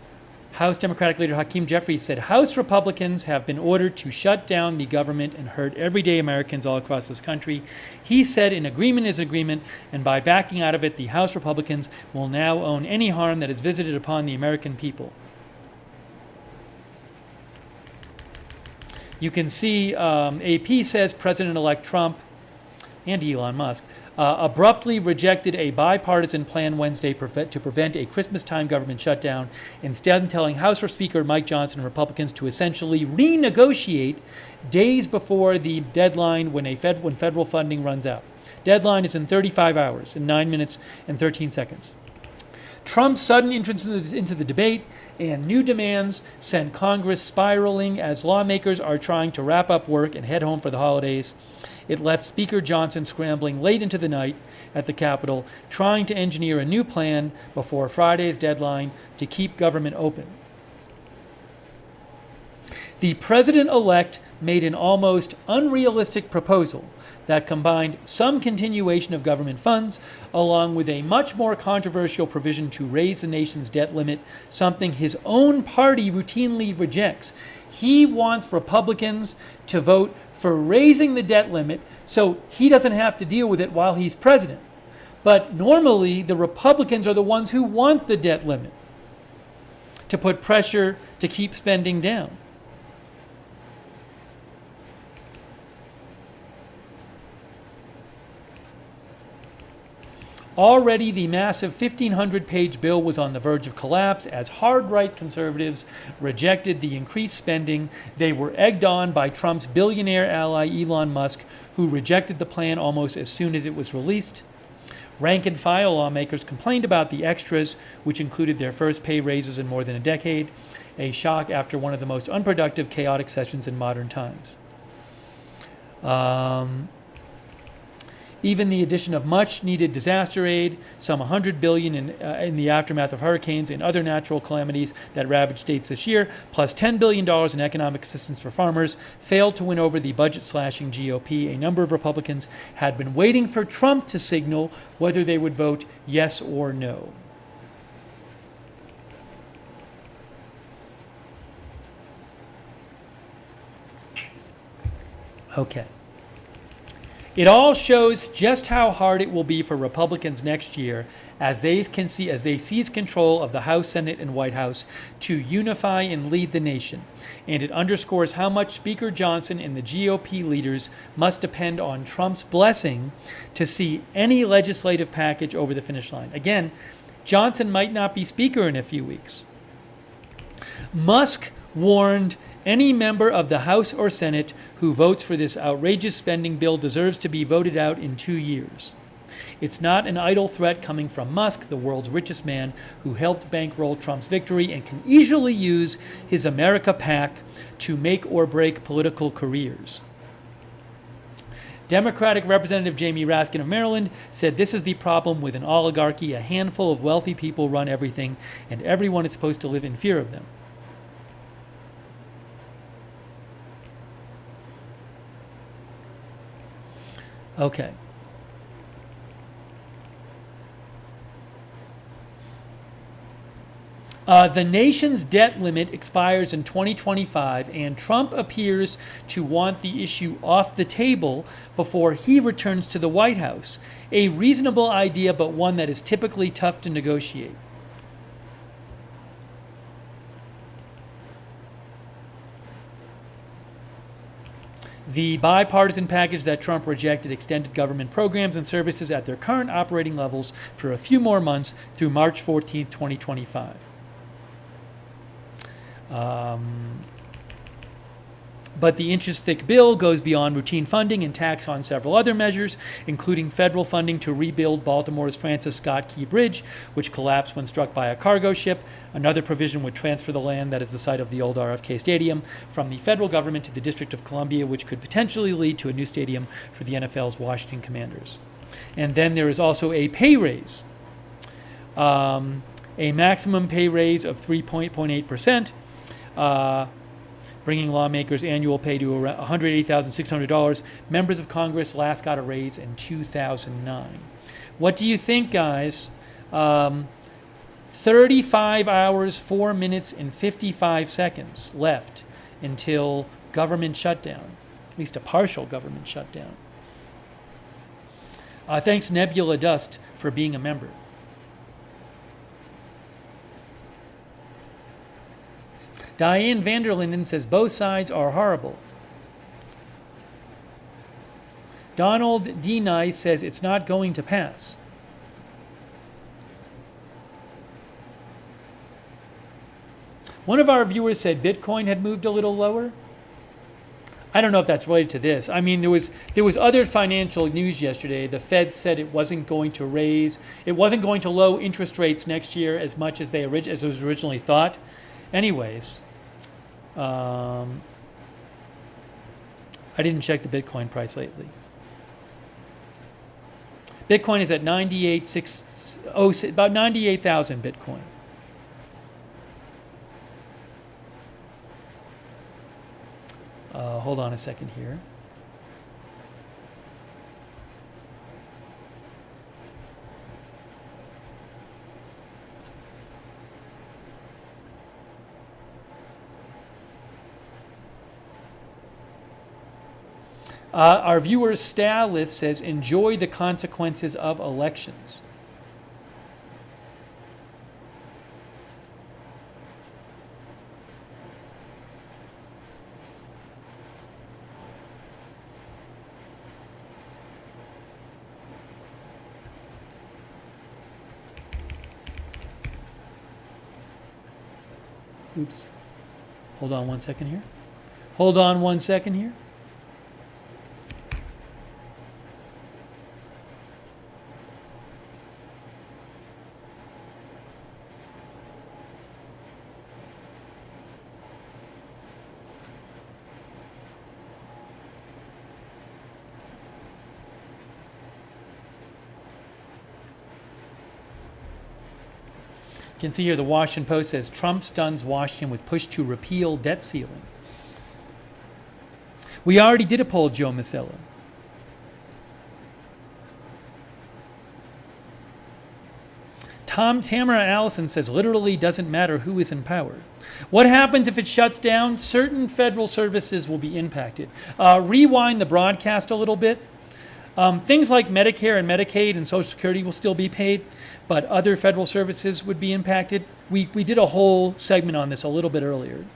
House Democratic leader Hakeem Jeffries said, House Republicans have been ordered to shut down the government and hurt everyday Americans all across this country. He said an agreement is agreement, and by backing out of it, the House Republicans will now own any harm that is visited upon the American people. You can see AP says President-elect Trump and Elon Musk abruptly rejected a bipartisan plan Wednesday to prevent a Christmas-time government shutdown, instead telling House Speaker Mike Johnson and Republicans to essentially renegotiate days before the deadline when federal funding runs out. Deadline is in 35 hours, in 9 minutes and 13 seconds. Trump's sudden entrance into the debate and new demands sent Congress spiraling as lawmakers are trying to wrap up work and head home for the holidays. It left Speaker Johnson scrambling late into the night at the Capitol, trying to engineer a new plan before Friday's deadline to keep government open. The president-elect made an almost unrealistic proposal that combined some continuation of government funds along with a much more controversial provision to raise the nation's debt limit, something his own party routinely rejects. He wants Republicans to vote for raising the debt limit so he doesn't have to deal with it while he's president. But normally, the Republicans are the ones who want the debt limit to put pressure to keep spending down. Already, the massive 1,500-page bill was on the verge of collapse as hard-right conservatives rejected the increased spending. They were egged on by Trump's billionaire ally Elon Musk, who rejected the plan almost as soon as it was released. Rank-and-file lawmakers complained about the extras, which included their first pay raises in more than a decade, a shock after one of the most unproductive, chaotic sessions in modern times. Even the addition of much-needed disaster aid, some $100 billion in the aftermath of hurricanes and other natural calamities that ravaged states this year, plus $10 billion in economic assistance for farmers, failed to win over the budget-slashing GOP. A number of Republicans had been waiting for Trump to signal whether they would vote yes or no. Okay. It all shows just how hard it will be for Republicans next year as they seize control of the House, Senate, and White House to unify and lead the nation. And it underscores how much Speaker Johnson and the GOP leaders must depend on Trump's blessing to see any legislative package over the finish line. Again, Johnson might not be Speaker in a few weeks. Musk warned any member of the House or Senate who votes for this outrageous spending bill deserves to be voted out in 2 years. It's not an idle threat coming from Musk, the world's richest man, who helped bankroll Trump's victory and can easily use his America PAC to make or break political careers. Democratic Representative Jamie Raskin of Maryland said this is the problem with an oligarchy. A handful of wealthy people run everything, and everyone is supposed to live in fear of them. Okay. The nation's debt limit expires in 2025, and Trump appears to want the issue off the table before he returns to the White House. A reasonable idea, but one that is typically tough to negotiate. The bipartisan package that Trump rejected extended government programs and services at their current operating levels for a few more months through March 14th, 2025. But the inch-thick bill goes beyond routine funding and tacks on several other measures, including federal funding to rebuild Baltimore's Francis Scott Key Bridge, which collapsed when struck by a cargo ship. Another provision would transfer the land that is the site of the old RFK Stadium from the federal government to the District of Columbia, which could potentially lead to a new stadium for the NFL's Washington Commanders. And then there is also a pay raise, a maximum pay raise of 3.8%. Bringing lawmakers' annual pay to around $180,600. Members of Congress last got a raise in 2009. What do you think, guys? 35 hours, 4 minutes, and 55 seconds left until government shutdown, at least a partial government shutdown. Thanks, Nebula Dust, for being a member. Diane Vanderlinden says both sides are horrible. Donald D. Nice says it's not going to pass. One of our viewers said Bitcoin had moved a little lower. I don't know if that's related to this. I mean, there was other financial news yesterday. The Fed said it wasn't going to lower interest rates next year as much as as was originally thought. Anyways, I didn't check the Bitcoin price lately. Bitcoin is at about 98,000 Bitcoin. Hold on a second here. Our viewer Stalis says, enjoy the consequences of elections. Oops. Hold on one second here. Hold on one second here. You can see here the Washington Post says Trump stuns Washington with push to repeal debt ceiling. We already did a poll, Joe Masella. Tamara Allison says literally doesn't matter who is in power. What happens if it shuts down? Certain federal services will be impacted. Rewind the broadcast a little bit. Things like Medicare and Medicaid and Social Security will still be paid, but other federal services would be impacted. We did a whole segment on this a little bit earlier.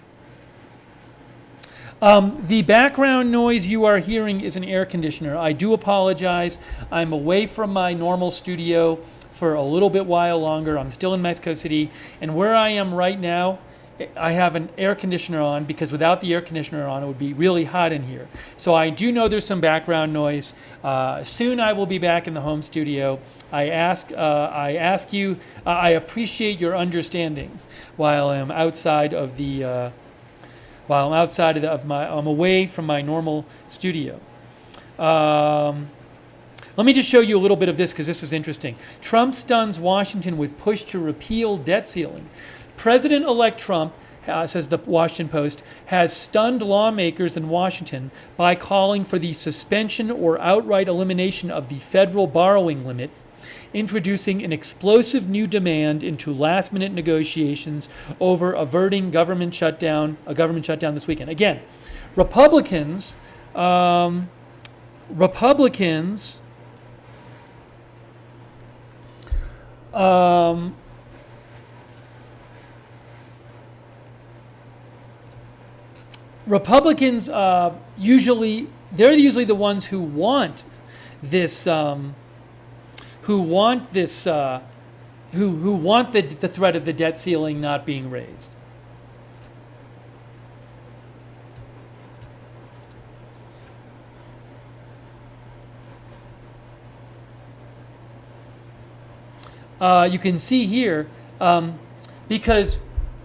The background noise you are hearing is an air conditioner. I do apologize. I'm away from my normal studio for a little bit while longer. I'm still in Mexico City, and where I am right now I have an air conditioner on because without the air conditioner on, it would be really hot in here. So I do know there's some background noise. Soon I will be back in the home studio. I appreciate your understanding while I'm outside of the, I'm away from my normal studio. Let me just show you a little bit of this because this is interesting. Trump stuns Washington with push to repeal debt ceiling. President-elect Trump, says the Washington Post, has stunned lawmakers in Washington by calling for the suspension or outright elimination of the federal borrowing limit, introducing an explosive new demand into last-minute negotiations over averting a government shutdown this weekend. Again, Republicans usually the ones who want this, who want the threat of the debt ceiling not being raised. You can see here, because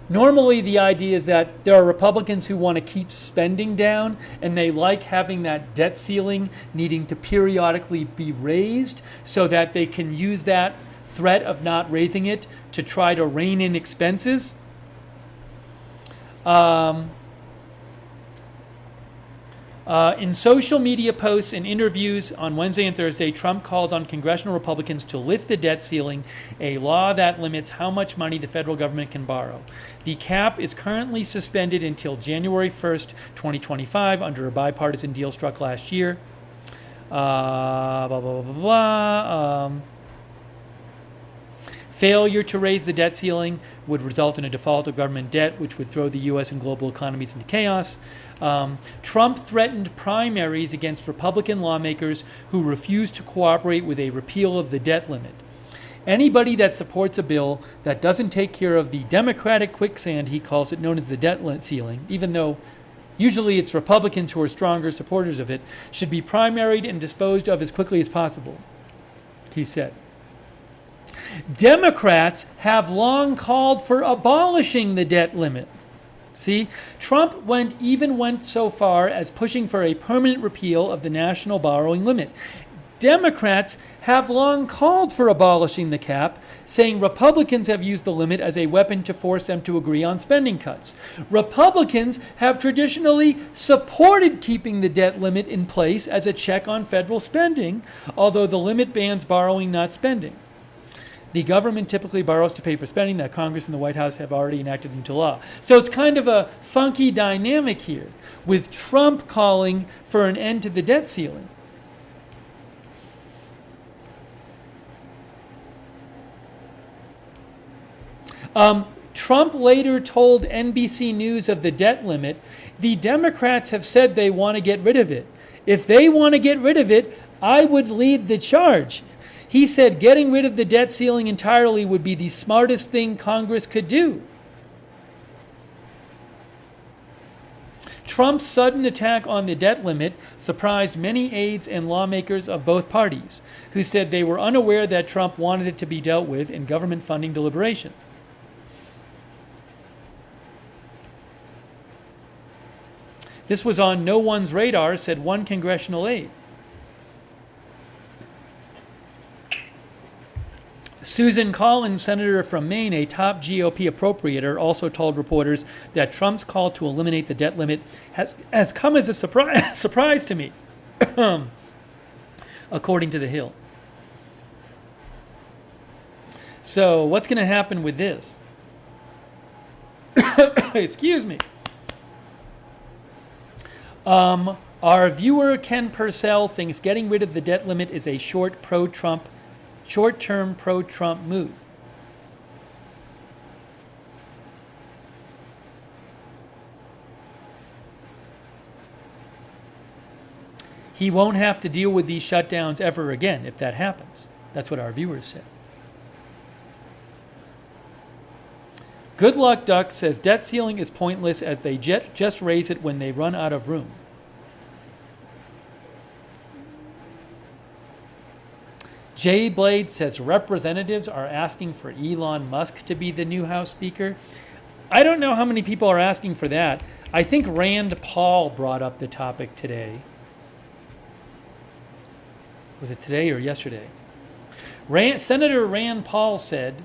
normally the idea is that there are Republicans who want to keep spending down and they like having that debt ceiling needing to periodically be raised so that they can use that threat of not raising it to try to rein in expenses. In social media posts and interviews on Wednesday and Thursday, Trump called on congressional Republicans to lift the debt ceiling, a law that limits how much money the federal government can borrow. The cap is currently suspended until January 1st, 2025, under a bipartisan deal struck last year. Failure to raise the debt ceiling would result in a default of government debt, which would throw the U.S. and global economies into chaos. Trump threatened primaries against Republican lawmakers who refused to cooperate with a repeal of the debt limit. Anybody that supports a bill that doesn't take care of the Democratic quicksand, he calls it, known as the debt ceiling, even though usually it's Republicans who are stronger supporters of it, should be primaried and disposed of as quickly as possible, he said. Democrats have long called for abolishing the debt limit. See, Trump went so far as pushing for a permanent repeal of the national borrowing limit. Democrats have long called for abolishing the cap, saying Republicans have used the limit as a weapon to force them to agree on spending cuts. Republicans have traditionally supported keeping the debt limit in place as a check on federal spending, although the limit bans borrowing, not spending. The government typically borrows to pay for spending that Congress and the White House have already enacted into law. So it's kind of a funky dynamic here, with Trump calling for an end to the debt ceiling. Trump later told NBC News of the debt limit, the Democrats have said they want to get rid of it. If they want to get rid of it, I would lead the charge. He said getting rid of the debt ceiling entirely would be the smartest thing Congress could do. Trump's sudden attack on the debt limit surprised many aides and lawmakers of both parties, who said they were unaware that Trump wanted it to be dealt with in government funding deliberation. This was on no one's radar, said one congressional aide. Susan Collins, senator from Maine, a top GOP appropriator, also told reporters that Trump's call to eliminate the debt limit has come as a surprise to me, according to The Hill. So what's going to happen with this? Excuse me. Our viewer Ken Purcell thinks getting rid of the debt limit is a short-term pro-Trump move. He won't have to deal with these shutdowns ever again if that happens. That's what our viewers said. Good Luck Duck says debt ceiling is pointless as they just raise it when they run out of room. Jay Blade says representatives are asking for Elon Musk to be the new House Speaker. I don't know how many people are asking for that. I think Rand Paul brought up the topic today. Was it today or yesterday? Senator Rand Paul said,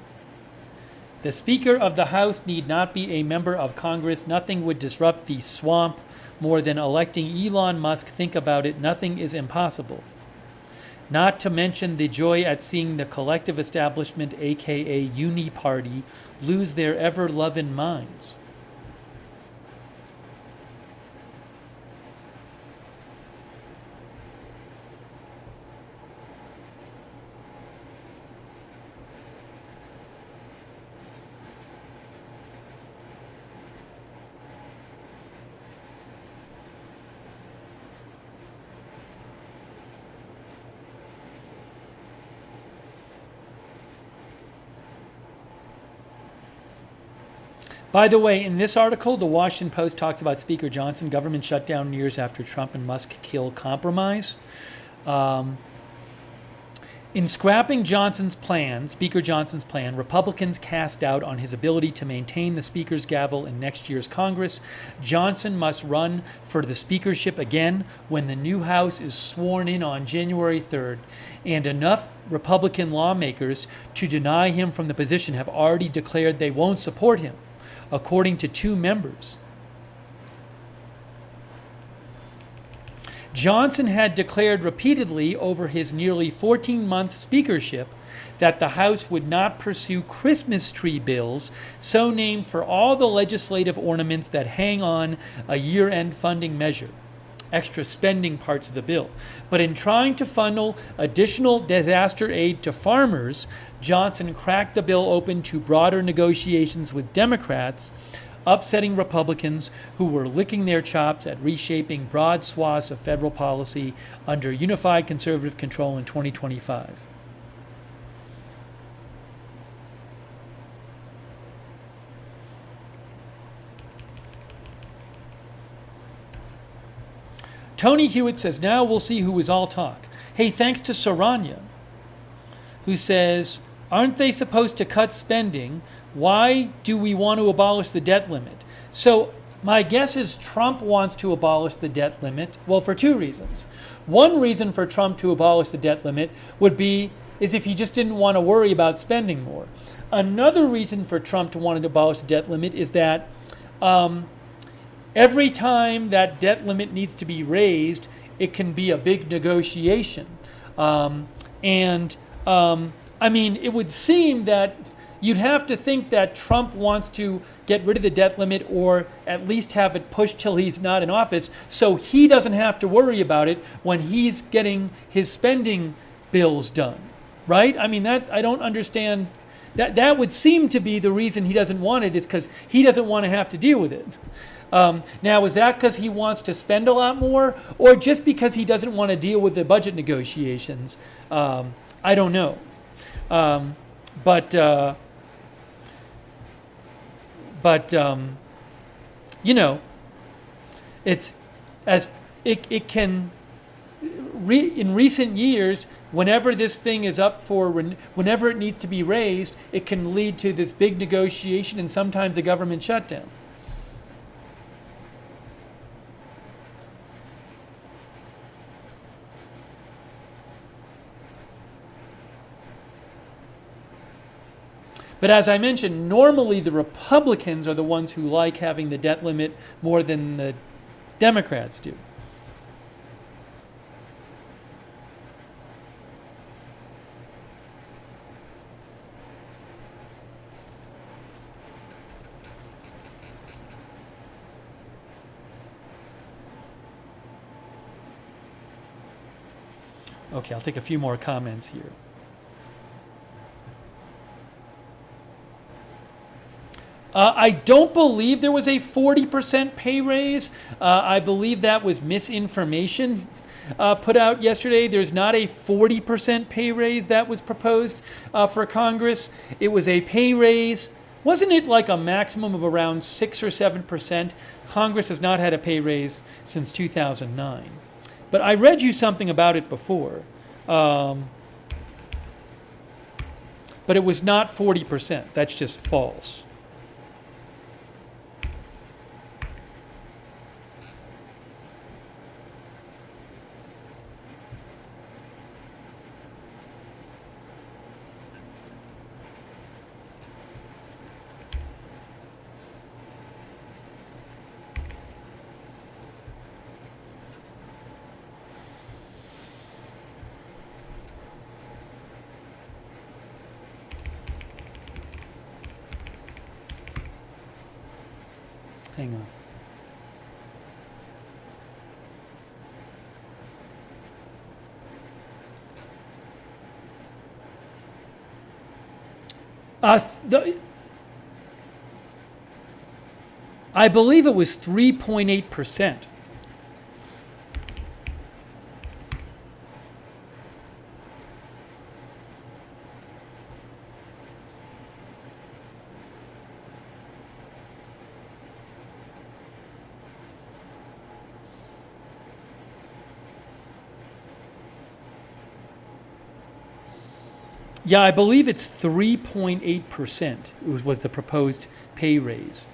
the Speaker of the House need not be a member of Congress. Nothing would disrupt the swamp more than electing Elon Musk. Think about it. Nothing is impossible. Not to mention the joy at seeing the collective establishment, aka Uni Party, lose their ever-loving minds. By the way, in this article, the Washington Post talks about Speaker Johnson, government shutdown years after Trump and Musk kill compromise. In scrapping Speaker Johnson's plan, Republicans cast doubt on his ability to maintain the Speaker's gavel in next year's Congress. Johnson must run for the speakership again when the new House is sworn in on January 3rd, and enough Republican lawmakers to deny him from the position have already declared they won't support him, according to 2 members. Johnson had declared repeatedly over his nearly 14-month speakership that the House would not pursue Christmas tree bills, so named for all the legislative ornaments that hang on a year-end funding measure, extra spending parts of the bill. But in trying to funnel additional disaster aid to farmers, Johnson cracked the bill open to broader negotiations with Democrats, upsetting Republicans who were licking their chops at reshaping broad swaths of federal policy under unified conservative control in 2025. Tony Hewitt says, now we'll see who is all talk. Hey, thanks to Saranya, who says, aren't they supposed to cut spending? Why do we want to abolish the debt limit? So my guess is Trump wants to abolish the debt limit, well, for 2 reasons. One reason for Trump to abolish the debt limit is if he just didn't want to worry about spending more. Another reason for Trump to want to abolish the debt limit is that every time that debt limit needs to be raised, it can be a big negotiation. I mean, it would seem that you'd have to think that Trump wants to get rid of the debt limit or at least have it pushed till he's not in office so he doesn't have to worry about it when he's getting his spending bills done, right? I mean, that I don't understand. That would seem to be the reason he doesn't want it, is because he doesn't want to have to deal with it. Now, is that because he wants to spend a lot more, or just because he doesn't want to deal with the budget negotiations? I don't know. But you know, it's as it can in recent years, whenever this thing is up for whenever it needs to be raised, it can lead to this big negotiation and sometimes a government shutdown. But as I mentioned, normally the Republicans are the ones who like having the debt limit more than the Democrats do. Okay, I'll take a few more comments here. I don't believe there was a 40% pay raise. I believe that was misinformation put out yesterday. There's not a 40% pay raise that was proposed for Congress. It was a pay raise Wasn't it like a maximum of around 6 or 7%? Congress has not had a pay raise since 2009. But I read you something about it before. But it was not 40%. That's just false. Hang on. I believe it was 3.8%. Yeah, I believe it's 3.8% was the proposed pay raise.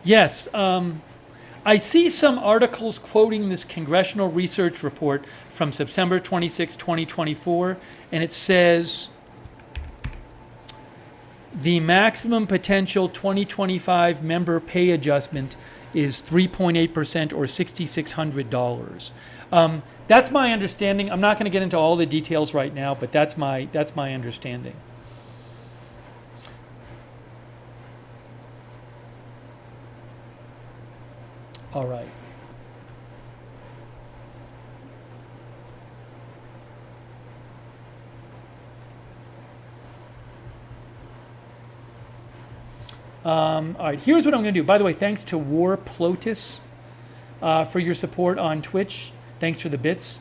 Yes, I see some articles quoting this congressional research report from September 26, 2024, and it says the maximum potential 2025 member pay adjustment is 3.8% or $6,600. That's my understanding. I'm not going to get into all the details right now, but that's my understanding. All right. All right, here's what I'm going to do. By the way, thanks to War Plotus for your support on Twitch. Thanks for the bits.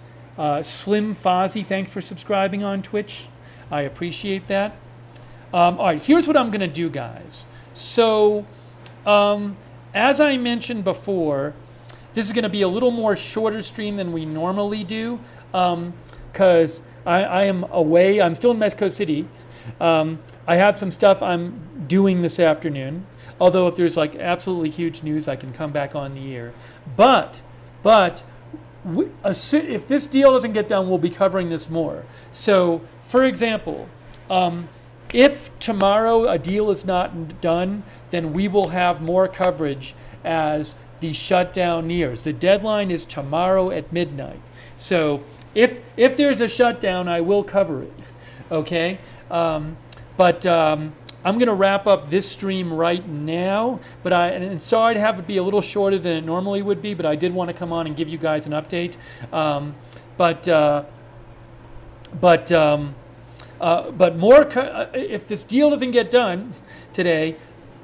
Slim Fozzie, thanks for subscribing on Twitch. I appreciate that. All right, here's what I'm going to do, guys. So, as I mentioned before, this is going to be a little more shorter stream than we normally do because I am away. I'm still in Mexico City. I have some stuff I'm doing this afternoon. Although if there's like absolutely huge news, I can come back on the air. But if this deal doesn't get done, we'll be covering this more. So, for example, if tomorrow a deal is not done, then we will have more coverage as the shutdown nears. The deadline is tomorrow at midnight. So if there's a shutdown, I will cover it. Okay? But I'm going to wrap up this stream right now. But and sorry to have it be a little shorter than it normally would be, but I did want to come on and give you guys an update. But more if this deal doesn't get done today,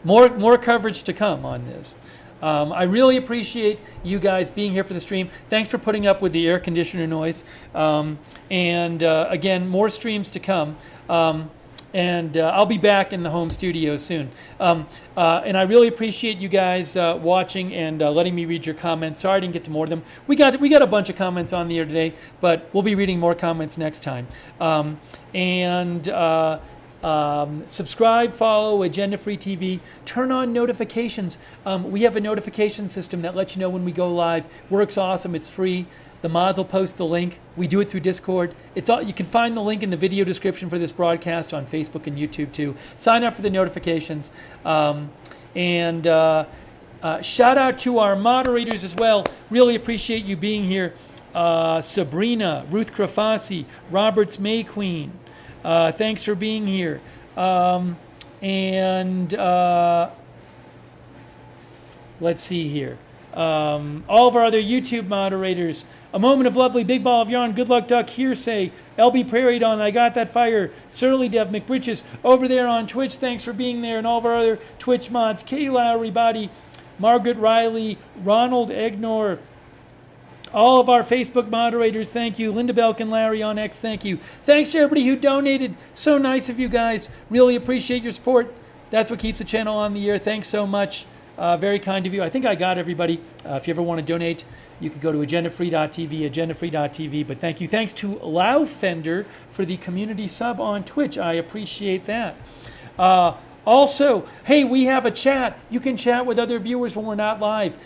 more coverage to come on this. I really appreciate you guys being here for the stream. Thanks for putting up with the air conditioner noise. Again, more streams to come. I'll be back in the home studio soon. And I really appreciate you guys watching and letting me read your comments. Sorry I didn't get to more of them. We got a bunch of comments on the air today, but we'll be reading more comments next time. Subscribe, follow Agenda Free TV. Turn on notifications. We have a notification system that lets you know when we go live. Works awesome. It's free. The mods will post the link. We do it through Discord. You can find the link in the video description for this broadcast on Facebook and YouTube too. Sign up for the notifications. Shout out to our moderators as well. Really appreciate you being here. Sabrina, Ruth Krafasi, Roberts May Queen. Thanks for being here. Let's see here. All of our other YouTube moderators. A Moment of Lovely, Big Ball of Yarn, Good Luck Duck, Hearsay, LB Prairie Dawn, I Got That Fire, Surly Dev, McBritches, over there on Twitch, thanks for being there, and all of our other Twitch mods, Kay Lowry Body, Margaret Riley, Ronald Egnor, all of our Facebook moderators, thank you. Linda Belkin, Larry on X, thank you. Thanks to everybody who donated. So nice of you guys. Really appreciate your support. That's what keeps the channel on the air. Thanks so much. Very kind of you. I think I got everybody. If you ever want to donate, you can go to agendafree.tv, agendafree.tv. But thank you. Thanks to Loudfender for the community sub on Twitch. I appreciate that. Also, hey, we have a chat. You can chat with other viewers when we're not live.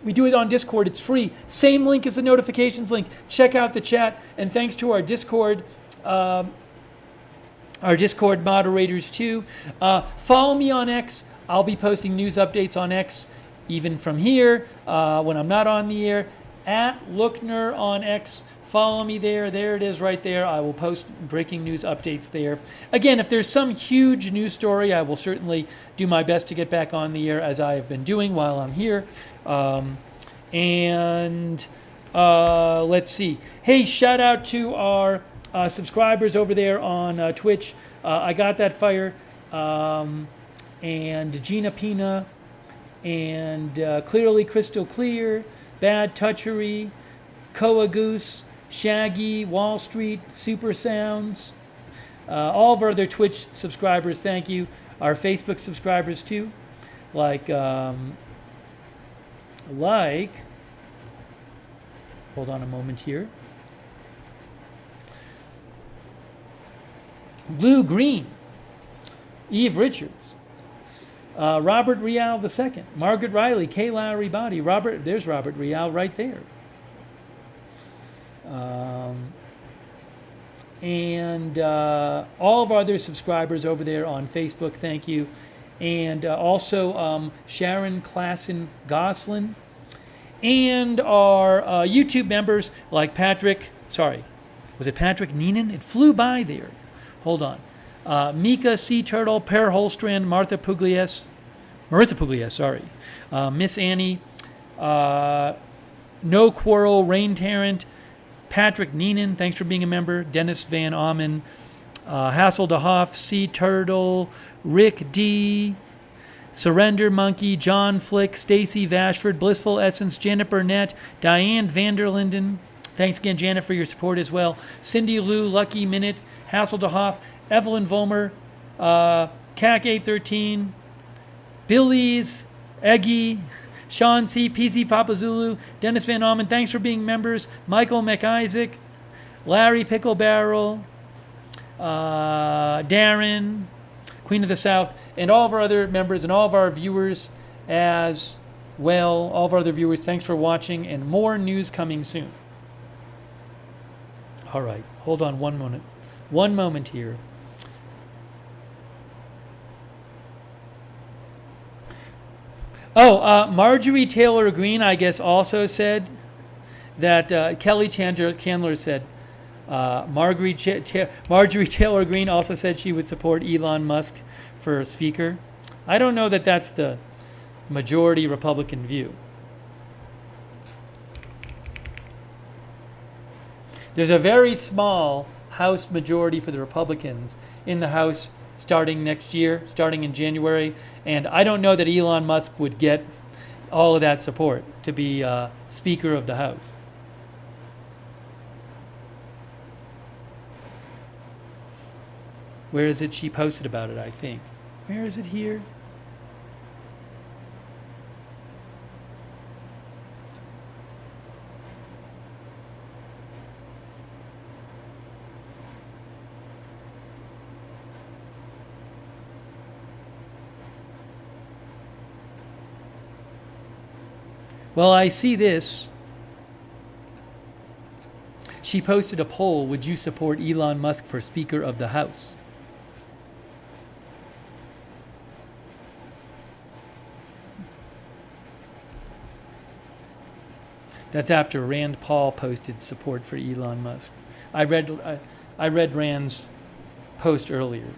We do it on Discord. It's free. Same link as the notifications link. Check out the chat. And thanks to our Discord moderators too. Follow me on X. I'll be posting news updates on X, even from here when I'm not on the air. At Lookner on X. Follow me there. There it is right there. I will post breaking news updates there. Again, if there's some huge news story, I will certainly do my best to get back on the air as I have been doing while I'm here. Let's see. Hey, shout out to our subscribers over there on Twitch. I Got That Fire. And Gina Pina, and Clearly Crystal Clear, Bad Touchery, Koa Goose, Shaggy, Wall Street, Super Sounds, all of our other Twitch subscribers, thank you. Our Facebook subscribers too, like, hold on a moment here. Blue Green, Eve Richards, Robert Rial II, Margaret Riley, Kay Lowry Body, there's Robert Rial right there. And all of our other subscribers over there on Facebook, thank you. And also Sharon Klassen Goslin. And our YouTube members like Patrick, was it Patrick Neenan? It flew by there. Hold on. Mika Sea Turtle, Per Holstrand, Martha Pugliese, Miss Annie, No Quarrel, Rain Tarrant, Patrick Neenan, thanks for being a member, Dennis Van Amen, Hassel de Hoff, Sea Turtle, Rick D, Surrender Monkey, John Flick, Stacy Vashford, Blissful Essence, Janet Burnett, Diane Vanderlinden, thanks again, Janet, for your support as well, Cindy Lou, Lucky Minute, Hassel de Hoff, Evelyn Vollmer, CAC813, Billy's, Eggy, Sean C, PC Papa Zulu, Dennis Van Almen, thanks for being members, Michael McIsaac, Larry Pickle Barrel, Darren, Queen of the South, and all of our other members and all of our viewers as well. All of our other viewers, thanks for watching, and more news coming soon. All right, hold on one moment here. Marjorie Taylor Greene, I guess, also said that Kelly Chandler said Marjorie Taylor Greene also said she would support Elon Musk for Speaker. I don't know that that's the majority Republican view. There's a very small House majority for the Republicans in the House starting next year, starting in January, and I don't know that Elon Musk would get all of that support to be Speaker of the House. Where is it? She posted about it, I think. Where is it here? Well, I see this. She posted a poll, would you support Elon Musk for Speaker of the House? That's after Rand Paul posted support for Elon Musk. I read Rand's post earlier.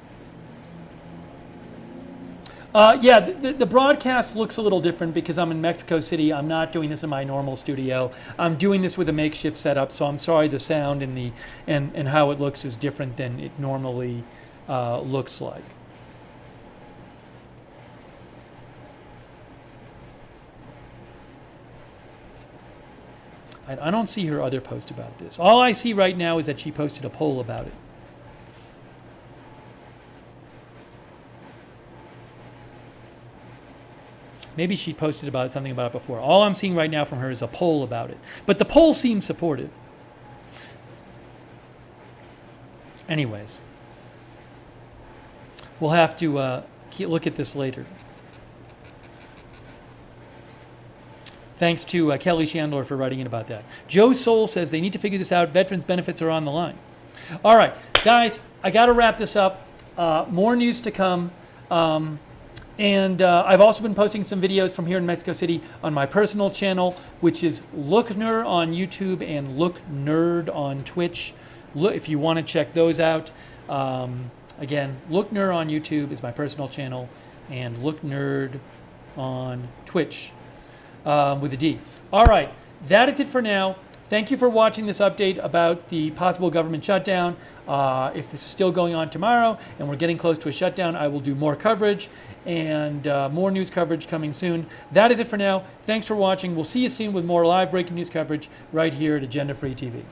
Yeah, the broadcast looks a little different because I'm in Mexico City. I'm not doing this in my normal studio. I'm doing this with a makeshift setup, so I'm sorry the sound and how it looks is different than it normally looks like. I don't see her other post about this. All I see right now is that she posted a poll about it. Maybe she posted something about it before. All I'm seeing right now from her is a poll about it. But the poll seems supportive. Anyways, we'll have to look at this later. Thanks to Kelly Chandler for writing in about that. Joe Soul says they need to figure this out. Veterans benefits are on the line. All right, guys, I got to wrap this up. More news to come. And I've also been posting some videos from here in Mexico City on my personal channel, which is Lookner on YouTube and Look Nerd on Twitch. If you want to check those out. Again, Lookner on YouTube is my personal channel, and Look Nerd on Twitch. With a D. All right, that is it for now. Thank you for watching this update about the possible government shutdown. If this is still going on tomorrow and we're getting close to a shutdown, I will do more coverage and more news coverage coming soon. That is it for now. Thanks for watching. We'll see you soon with more live breaking news coverage right here at Agenda Free TV.